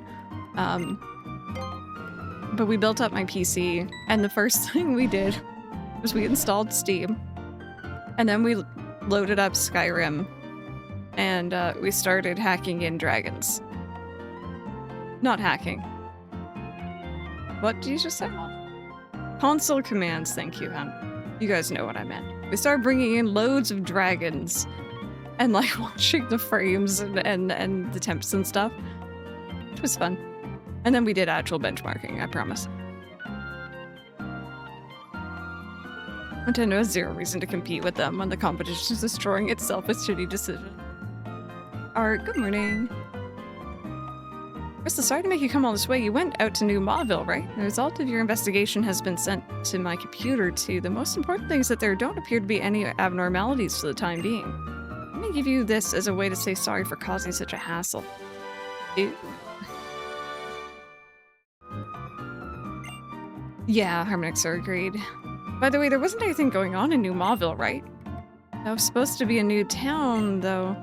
But we built up my PC, and the first thing we did was we installed Steam, and then we loaded up Skyrim, and we started hacking in dragons. Not hacking. What did you just say? Console commands, thank you, Hoenn. You guys know what I meant. We started bringing in loads of dragons, and, like, watching the frames and the temps and stuff. It was fun. And then we did actual benchmarking, I promise. Nintendo has zero reason to compete with them when the competition is destroying itself a shitty decision. Art, good morning. Krista, sorry to make you come all this way. You went out to New Mauville, right? The result of your investigation has been sent to my computer too. The most important thing is that there don't appear to be any abnormalities for the time being. Let me give you this as a way to say sorry for causing such a hassle. Ew. Yeah, Harmonixer agreed. By the way, there wasn't anything going on in New Mauville, right? That was supposed to be a new town, though.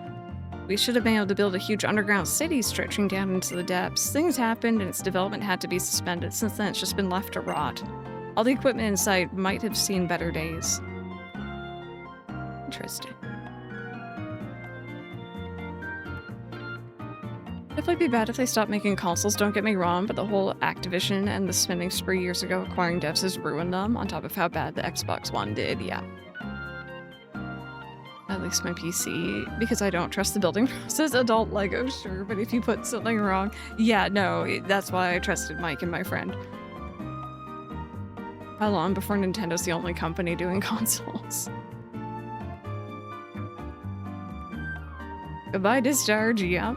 We should have been able to build a huge underground city stretching down into the depths. Things happened and its development had to be suspended. Since then, it's just been left to rot. All the equipment inside might have seen better days. Interesting. Definitely be bad if they stop making consoles, don't get me wrong, but the whole Activision and the spending spree years ago acquiring devs has ruined them, on top of how bad the Xbox One did, yeah. At least my PC, because I don't trust the building process. Adult Lego, sure, but if you put something wrong... Yeah, no, that's why I trusted Mike and my friend. How long before Nintendo's the only company doing consoles? Goodbye, discharge, yep.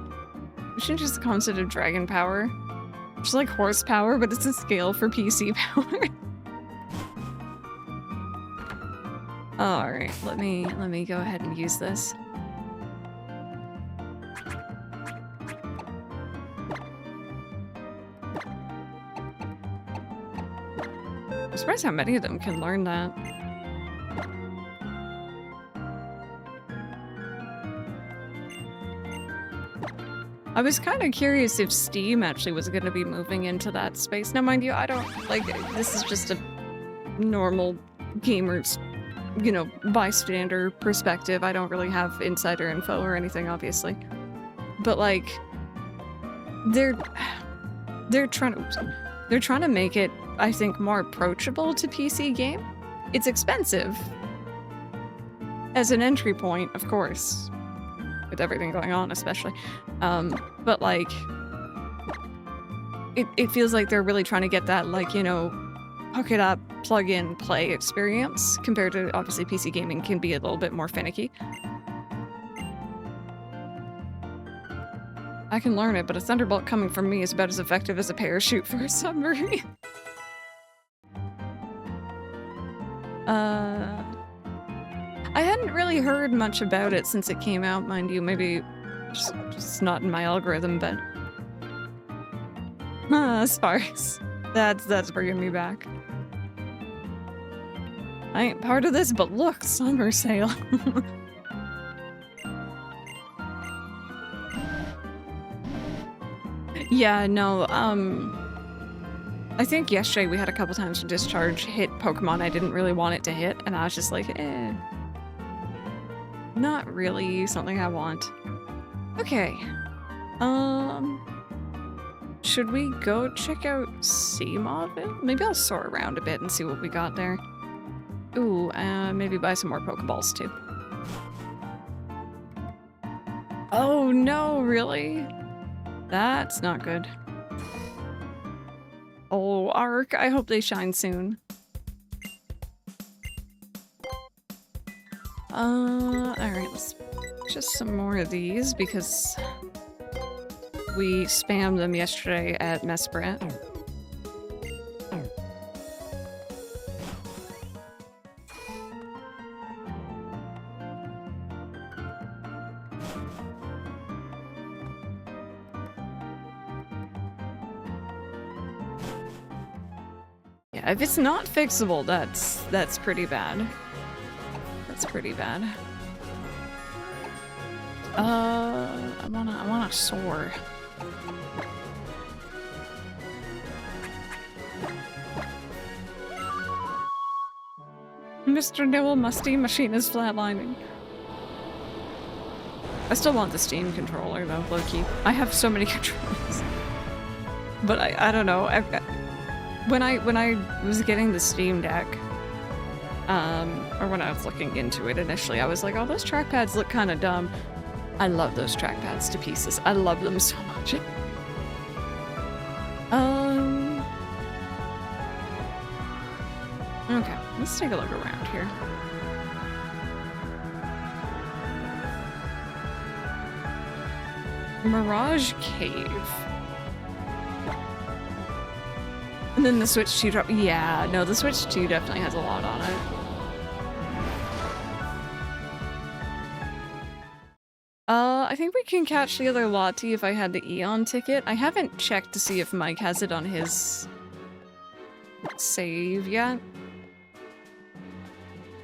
We should just the concept of dragon power. Just like horsepower, but it's a scale for PC power. Alright, let me go ahead and use this. I'm surprised how many of them can learn that. I was kind of curious if Steam actually was going to be moving into that space. Now, mind you, I don't, like, this is just a normal gamer's, you know, bystander perspective. I don't really have insider info or anything, obviously. But, like, they're trying to make it, I think, more approachable to PC game. It's expensive. As an entry point, of course. With everything going on, especially. But like, it feels like they're really trying to get that, like, you know, hook it up, plug in, play experience, compared to, obviously, PC gaming can be a little bit more finicky. I can learn it, but a thunderbolt coming from me is about as effective as a parachute for a submarine. I hadn't really heard much about it since it came out, mind you. Maybe just not in my algorithm, but... Sparks. That's bringing me back. I ain't part of this, but look, summer sale. Yeah, no, I think yesterday we had a couple times to discharge hit Pokemon I didn't really want it to hit, and I was just like, eh. Not really something I want. Okay. Should we go check out Seamaville? Maybe I'll soar around a bit and see what we got there. Ooh, maybe buy some more Pokeballs too. Oh no, really? That's not good. Oh, Arc, I hope they shine soon. Alright, let's just some more of these because we spammed them yesterday at Mesprit. Yeah, if it's not fixable, that's pretty bad. That's pretty bad. I wanna soar. Mr. Nibble Musty Machine is flatlining. I still want the Steam controller though, low-key. I have so many controllers. But I don't know. When I was getting the Steam Deck, or when I was looking into it initially, I was like, oh, those trackpads look kind of dumb. I love those trackpads to pieces. I love them so much. Okay, let's take a look around here. Mirage Cave. And then the Switch 2 drop. Yeah, no, the Switch 2 definitely has a lot on it. I think we can catch the other Lottie if I had the Eon ticket. I haven't checked to see if Mike has it on his save yet.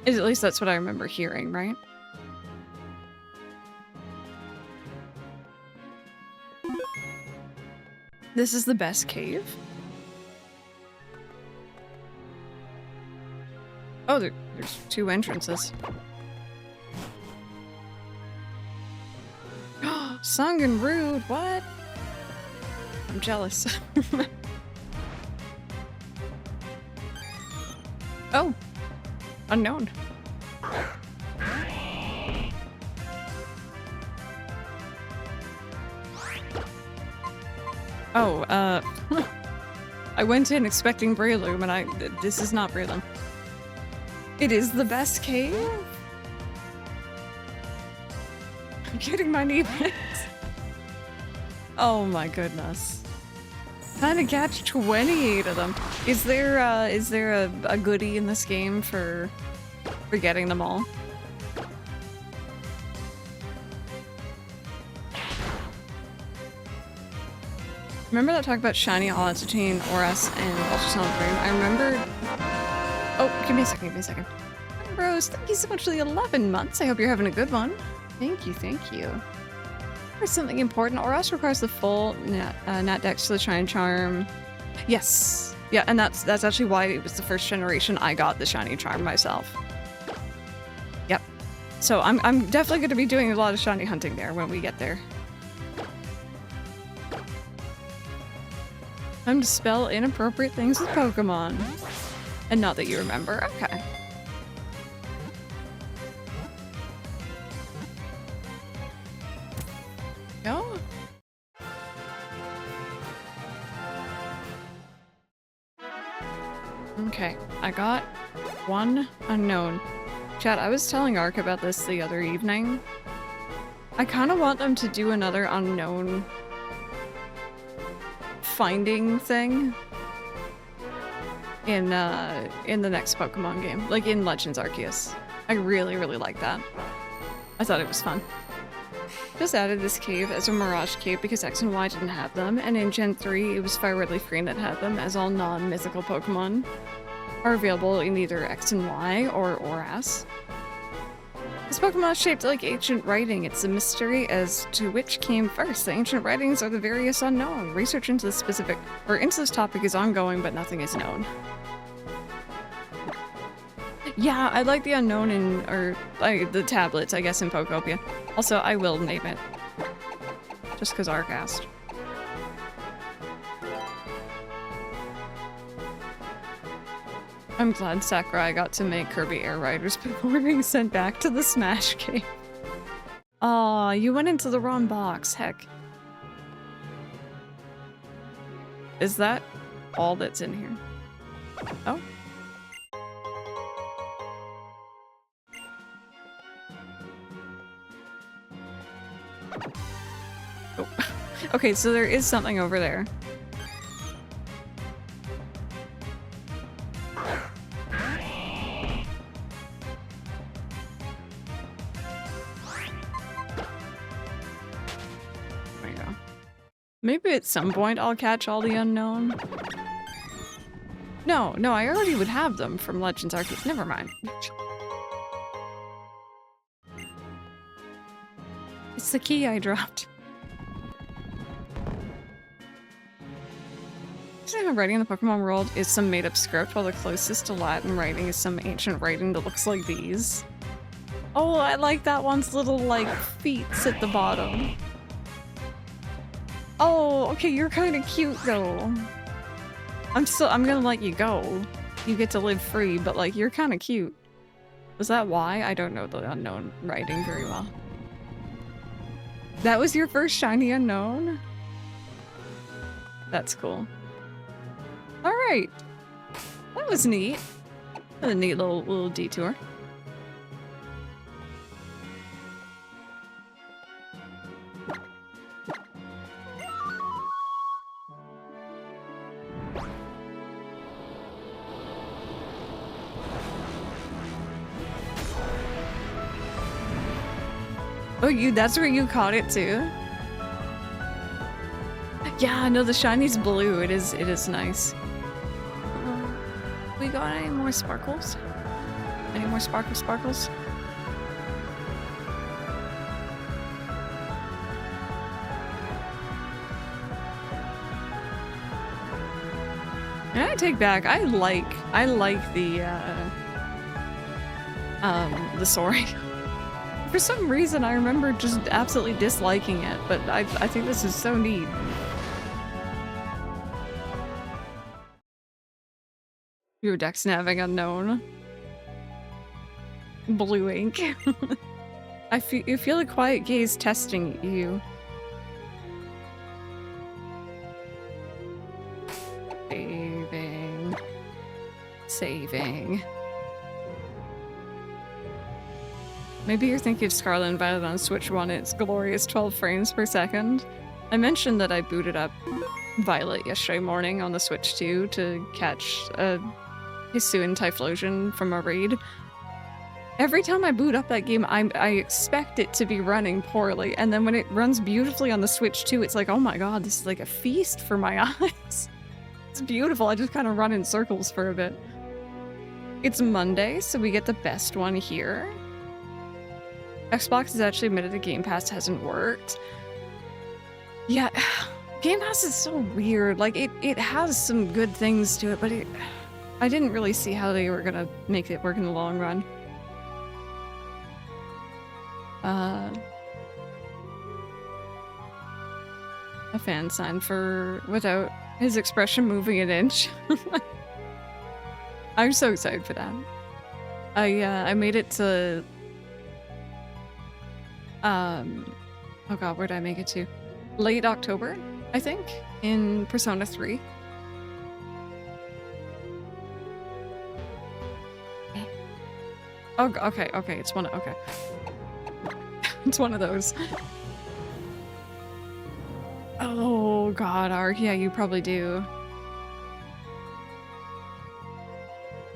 At least that's what I remember hearing, right? This is the best cave? Oh, there's two entrances. Sung and rude, what? I'm jealous. Oh, unknown. Oh, I went in expecting Breloom and this is not Breloom. It is the best cave? getting my knee fixed. Oh my goodness. Trying to catch 28 of them. Is there a goodie in this game for getting them all? Remember that talk about shiny odds between Oras and Ultrasonic Boom? I remember... Oh, give me a second. Bros, thank you so much for the 11 months. I hope you're having a good one. Thank you. For something important, Oras requires the full Nat Dex to the Shine Charm. Yes. Yeah, and that's actually why it was the first generation I got the Shiny Charm myself. Yep. So I'm definitely going to be doing a lot of shiny hunting there when we get there. Time to spell inappropriate things with Pokemon. And not that you remember. Okay. Go. Okay, I got one unknown. Chat, I was telling Ark about this the other evening. I kind of want them to do another unknown finding thing in the next Pokemon game, like in Legends Arceus. I really like that. I thought it was fun. Just added this cave as a Mirage Cave because X and Y didn't have them, and in Gen 3 it was Fire Red Leaf Green that had them, as all non-mythical Pokemon are available in either X and Y or Oras. This Pokemon is shaped like ancient writing. It's a mystery as to which came first. The ancient writings are the various unknown. Research into this topic is ongoing, but nothing is known. Yeah, I like the unknown the tablets, I guess, in Pokopia. Also, I will name it. Just because Ark asked. I'm glad Sakurai got to make Kirby Air Riders before being sent back to the Smash game. Aw, you went into the wrong box, heck. Is that all that's in here? Oh. Oh. Okay, so there is something over there. Maybe at some point I'll catch all the unknown. No, I already would have them from Legends Arceus. Never mind. It's the key I dropped. Writing in the Pokemon world is some made-up script, while the closest to Latin writing is some ancient writing that looks like these. Oh, I like that one's little, like, feet at the bottom. Oh, okay, you're kind of cute though. I'm gonna let you go. You get to live free, but like, you're kind of cute. Was that why? I don't know the unknown writing very well. That was your first shiny unknown? That's cool. Alright. That was neat. A neat little detour. Oh, that's where you caught it too? Yeah, no, the shiny's blue. It is nice. We got any more sparkles? Any more sparkles? And I take back, I like the soaring. For some reason, I remember just absolutely disliking it, but I think this is so neat. Your dex naving unknown. Blue ink. You feel a quiet gaze testing you. Saving. Maybe you're thinking of Scarlet and Violet on Switch 1, its glorious 12 frames per second. I mentioned that I booted up Violet yesterday morning on the Switch 2 to catch a Hisuian Typhlosion from a raid. Every time I boot up that game, I expect it to be running poorly, and then when it runs beautifully on the Switch 2, it's like, oh my god, this is like a feast for my eyes. It's beautiful, I just kind of run in circles for a bit. It's Monday, so we get the best one here. Xbox has actually admitted the Game Pass hasn't worked. Yeah, Game Pass is so weird. Like, it has some good things to it, but I didn't really see how they were gonna make it work in the long run. A fan sign for without his expression moving an inch. I'm so excited for that. I made it to oh god, where did I make it to? Late October, I think, in Persona 3. Oh, okay, it's one of, okay. It's one of those. Oh god, Ark, yeah, you probably do.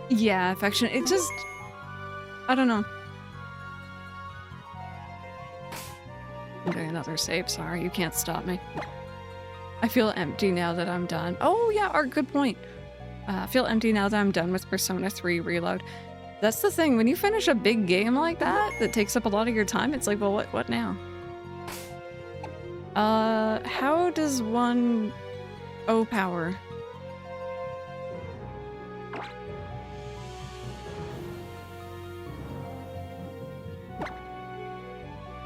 Yeah, affection, it just... I don't know. I'm doing another save, sorry, you can't stop me. I feel empty now that I'm done. Oh yeah, Ark, good point. I feel empty now that I'm done with Persona 3 Reload. That's the thing, when you finish a big game like that, that takes up a lot of your time, it's like, well, what now? How does one... O-power?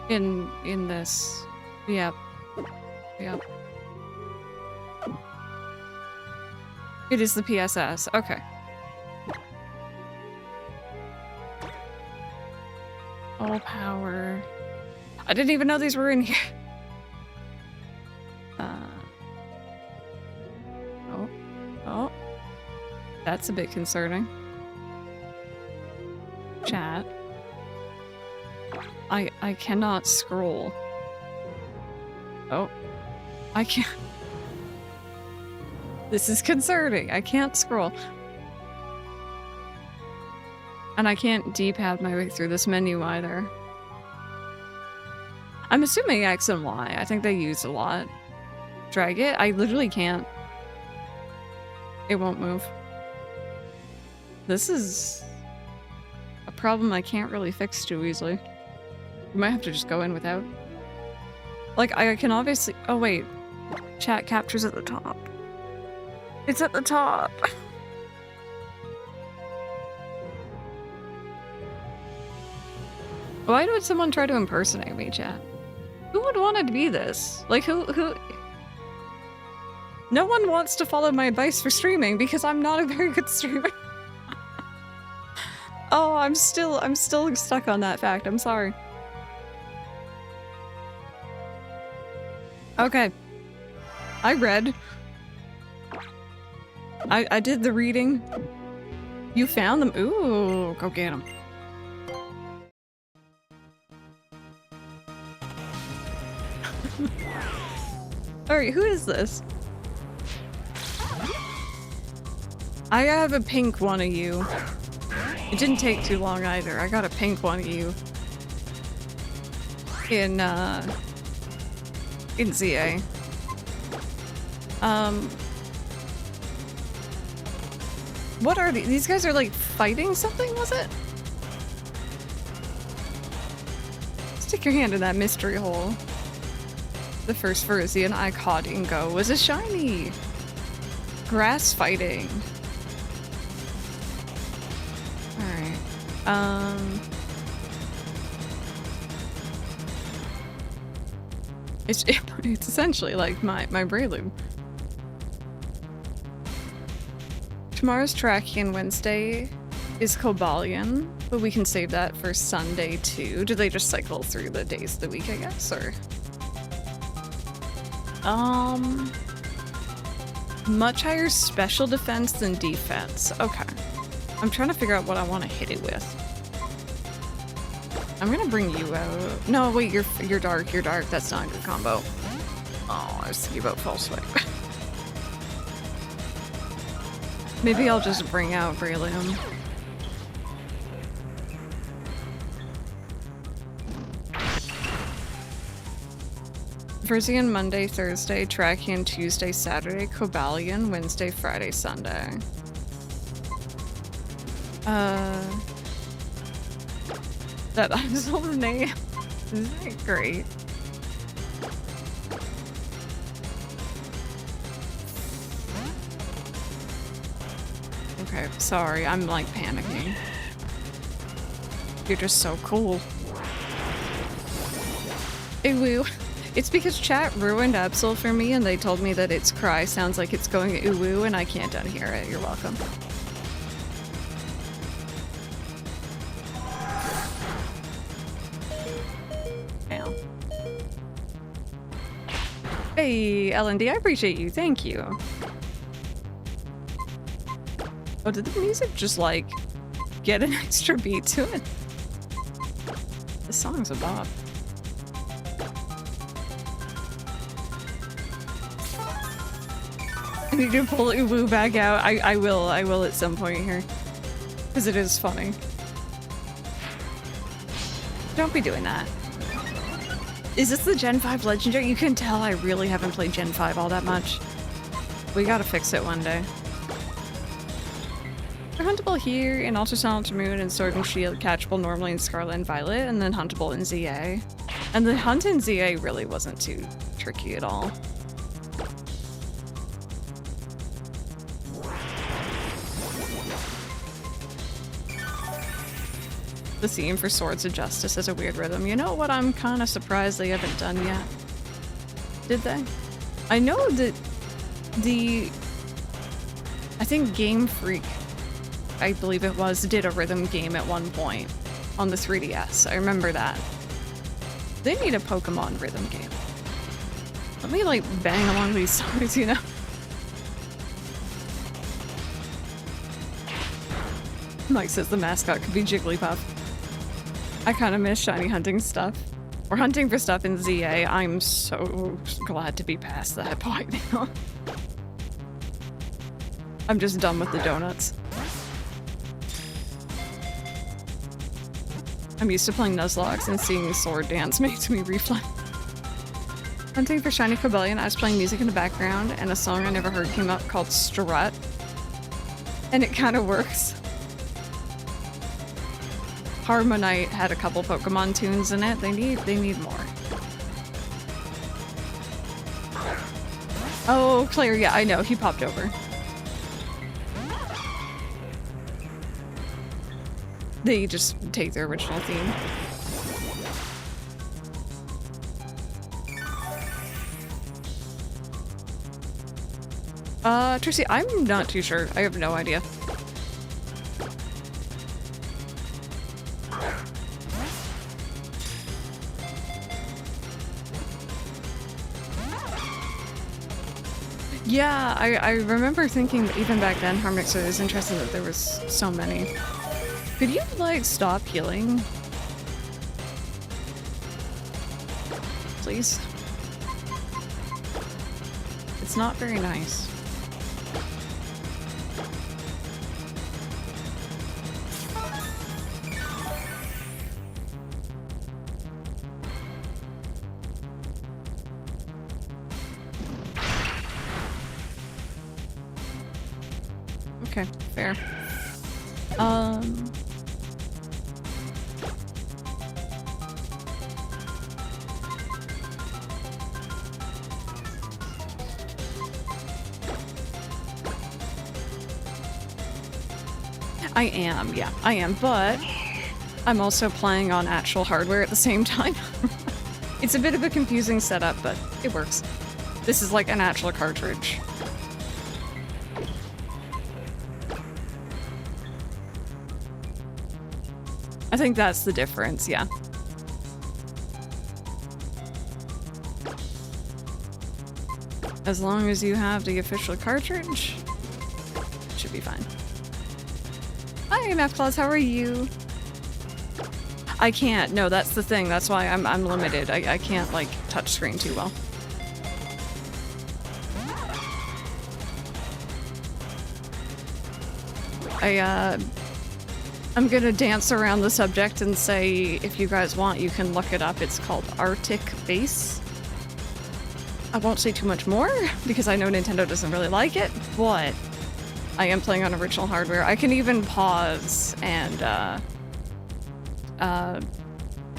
In this. Yep. Yep. It is the PSS. Okay. All power. I didn't even know these were in here. Oh. That's a bit concerning. Chat. I cannot scroll. Oh. I can't. This is concerning. I can't scroll. And I can't D-pad my way through this menu either. I'm assuming X and Y. I think they use a lot. Drag it? I literally can't. It won't move. This is a problem I can't really fix too easily. We might have to just go in without. Like, I can obviously... Oh, wait. Chat captures at the top. It's at the top. Why would someone try to impersonate me, chat? Who would want to be this? Like, who... No one wants to follow my advice for streaming because I'm not a very good streamer. Oh, I'm still stuck on that fact. I'm sorry. Okay. I read. I did the reading. You found them? Ooh, go get them. Alright, who is this? I have a pink one of you. It didn't take too long either. I got a pink one of you. In ZA. What are these? These guys are like fighting something, was it? Stick your hand in that mystery hole. The first Verusian I caught in Go was a shiny. Grass fighting. Alright. It's essentially like my Breloom. Tomorrow's tracking and Wednesday is Cobalion, but we can save that for Sunday too. Do they just cycle through the days of the week, I guess, or? Much higher special defense than defense. Okay. I'm trying to figure out what I want to hit it with. I'm gonna bring you out. No, wait, you're dark. You're dark. That's not a good combo. Oh, I was thinking about false swipe. Maybe I'll just bring out Breloom. Verzian Monday, Thursday, Trachian Tuesday, Saturday, Cobalion Wednesday, Friday, Sunday. That Isol's name. Isn't that great? Okay, sorry, I'm like panicking. You're just so cool. Hey, woo. It's because chat ruined Absol for me and they told me that its cry sounds like it's going ooh-woo and I can't unhear it. You're welcome. Ow. Hey, LND, I appreciate you. Thank you. Oh, did the music just, like, get an extra beat to it? This song's a bop. I need to pull Uwu back out. I will at some point here. Because it is funny. Don't be doing that. Is this the Gen 5 Legendary? You can tell I really haven't played Gen 5 all that much. We gotta fix it one day. They're huntable here in Ultrasound Moon and Sword and Shield, catchable normally in Scarlet and Violet, and then huntable in ZA. And the hunt in ZA really wasn't too tricky at all. The theme for Swords of Justice has a weird rhythm. You know what I'm kind of surprised they haven't done yet? Did they? I know that I think Game Freak, I believe it was, did a rhythm game at one point on the 3DS. I remember that. They need a Pokemon rhythm game. Let me like bang along these songs, you know? Mike says the mascot could be Jigglypuff. I kind of miss shiny hunting stuff. We're hunting for stuff in ZA. I'm so glad to be past that point now. I'm just done with the donuts. I'm used to playing Nuzlocke and seeing Sword Dance makes me reflect. Hunting for shiny Cobalion, I was playing music in the background and a song I never heard came up called Strut. And it kind of works. Harmonite had a couple Pokemon tunes in it. They need more. Oh, Claire, yeah, I know. He popped over. They just take their original theme. Trixie, I'm not too sure. I have no idea. Yeah, I remember thinking that even back then, Harmix, it was interesting that there was so many. Could you, like, stop healing? Please? It's not very nice. Okay, fair. I am, yeah, I am, but I'm also playing on actual hardware at the same time. It's a bit of a confusing setup, but it works. This is like an actual cartridge. I think that's the difference, yeah. As long as you have the official cartridge, it should be fine. Hi, Math Claus, how are you? I can't. No, that's the thing. That's why I'm limited. I can't like touch screen too well. I'm gonna dance around the subject and say, if you guys want, you can look it up. It's called Arctic Base. I won't say too much more because I know Nintendo doesn't really like it, but I am playing on original hardware. I can even pause and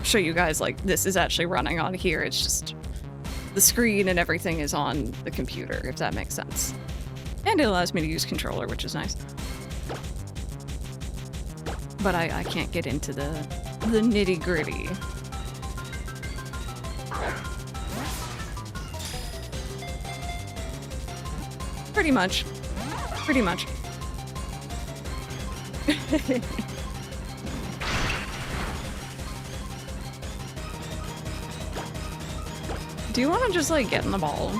show you guys like this is actually running on here. It's just the screen and everything is on the computer, if that makes sense. And it allows me to use controller, which is nice. But I can't get into the nitty-gritty. Pretty much. Pretty much. Do you want to just, like, get in the ball?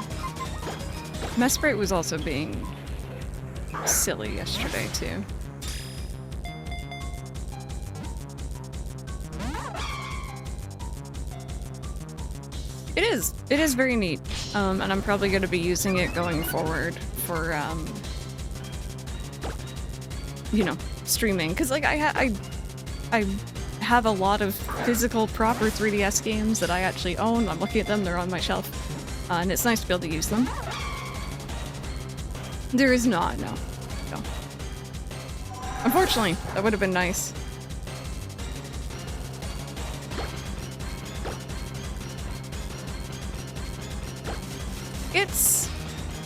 Mesprit was also being silly yesterday, too. It is very neat, and I'm probably going to be using it going forward for, you know, streaming. Because, like, I have a lot of physical, proper 3DS games that I actually own. I'm looking at them, they're on my shelf, and it's nice to be able to use them. There is not, no. Unfortunately, that would have been nice. It's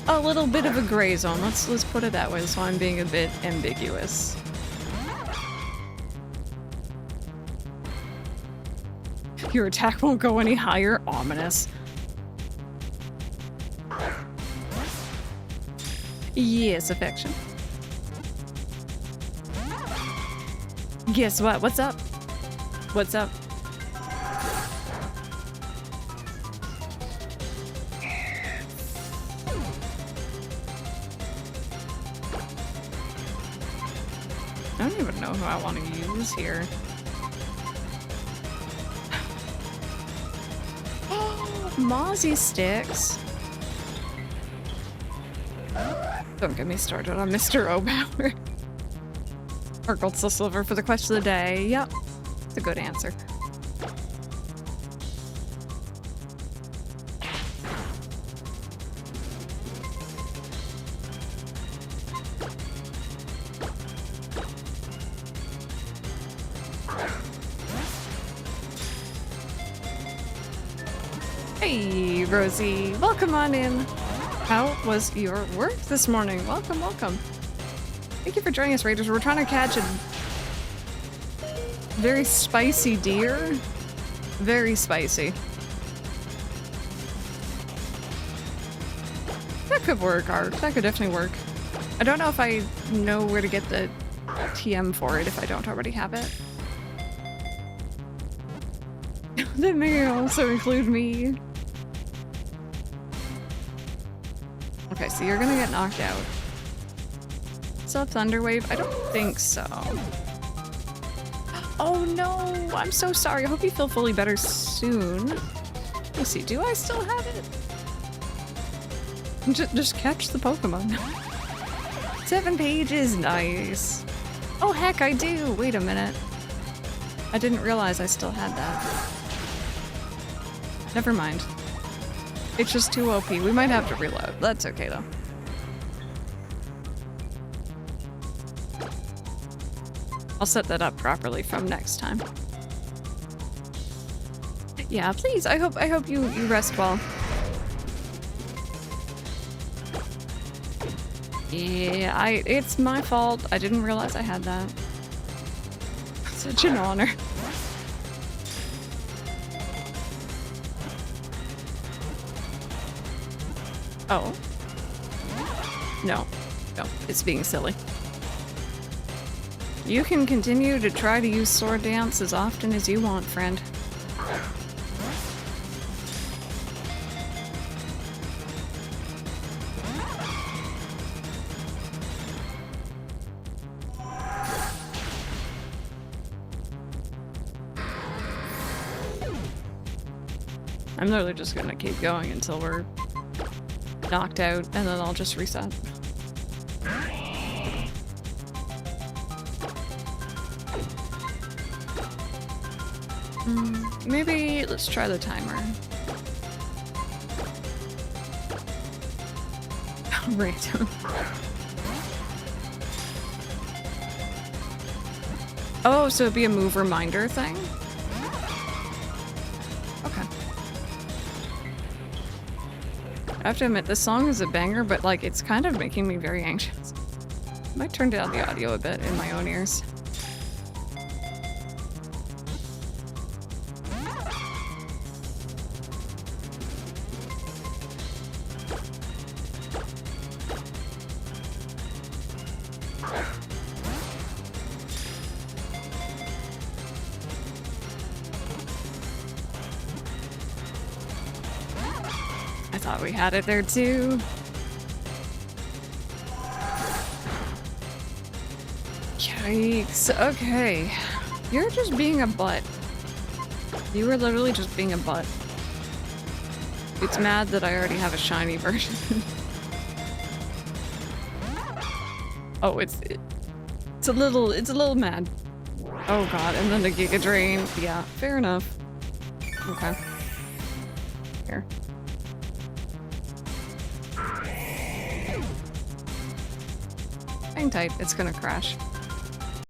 a little bit of a gray zone. Let's put it that way, so I'm being a bit ambiguous. Your attack won't go any higher. Ominous. Yes, affection. Guess what? What's up? What's up? I don't even know who I want to use here. Mozzie sticks. Don't get me started on Mr. O'Bauer. Urkel's the silver for the quest of the day. Yep, it's a good answer. Hey, Rosie, welcome on in. How was your work this morning? Welcome, welcome. Thank you for joining us, Raiders. We're trying to catch a very spicy deer. Very spicy. That could work, Art. That could definitely work. I don't know if I know where to get the TM for it if I don't already have it. That may also include me. Okay, so you're gonna get knocked out. What's up, Thunderwave? I don't think so. Oh no! I'm so sorry. I hope you feel fully better soon. Let me see. Do I still have it? Just catch the Pokemon. 7 pages. Nice. Oh heck, I do. Wait a minute. I didn't realize I still had that. Never mind. It's just too OP. We might have to reload. That's okay though. I'll set that up properly from next time. Yeah, please. I hope you rest well. Yeah, it's my fault. I didn't realize I had that. Such an honor. Oh. No. No, it's being silly. You can continue to try to use Sword Dance as often as you want, friend. I'm literally just gonna keep going until we're knocked out, and then I'll just reset. Maybe let's try the timer. Right. Oh, so it'd be a move reminder thing? Okay. I have to admit, this song is a banger, but like, it's kind of making me very anxious. I might turn down the audio a bit in my own ears. We had it there too. Yikes. Okay. You're just being a butt. You were literally just being a butt. It's mad that I already have a shiny version. Oh, it's a little mad. Oh god, and then the Giga Drain. Yeah, fair enough. Okay. Here. Hang tight, it's gonna crash.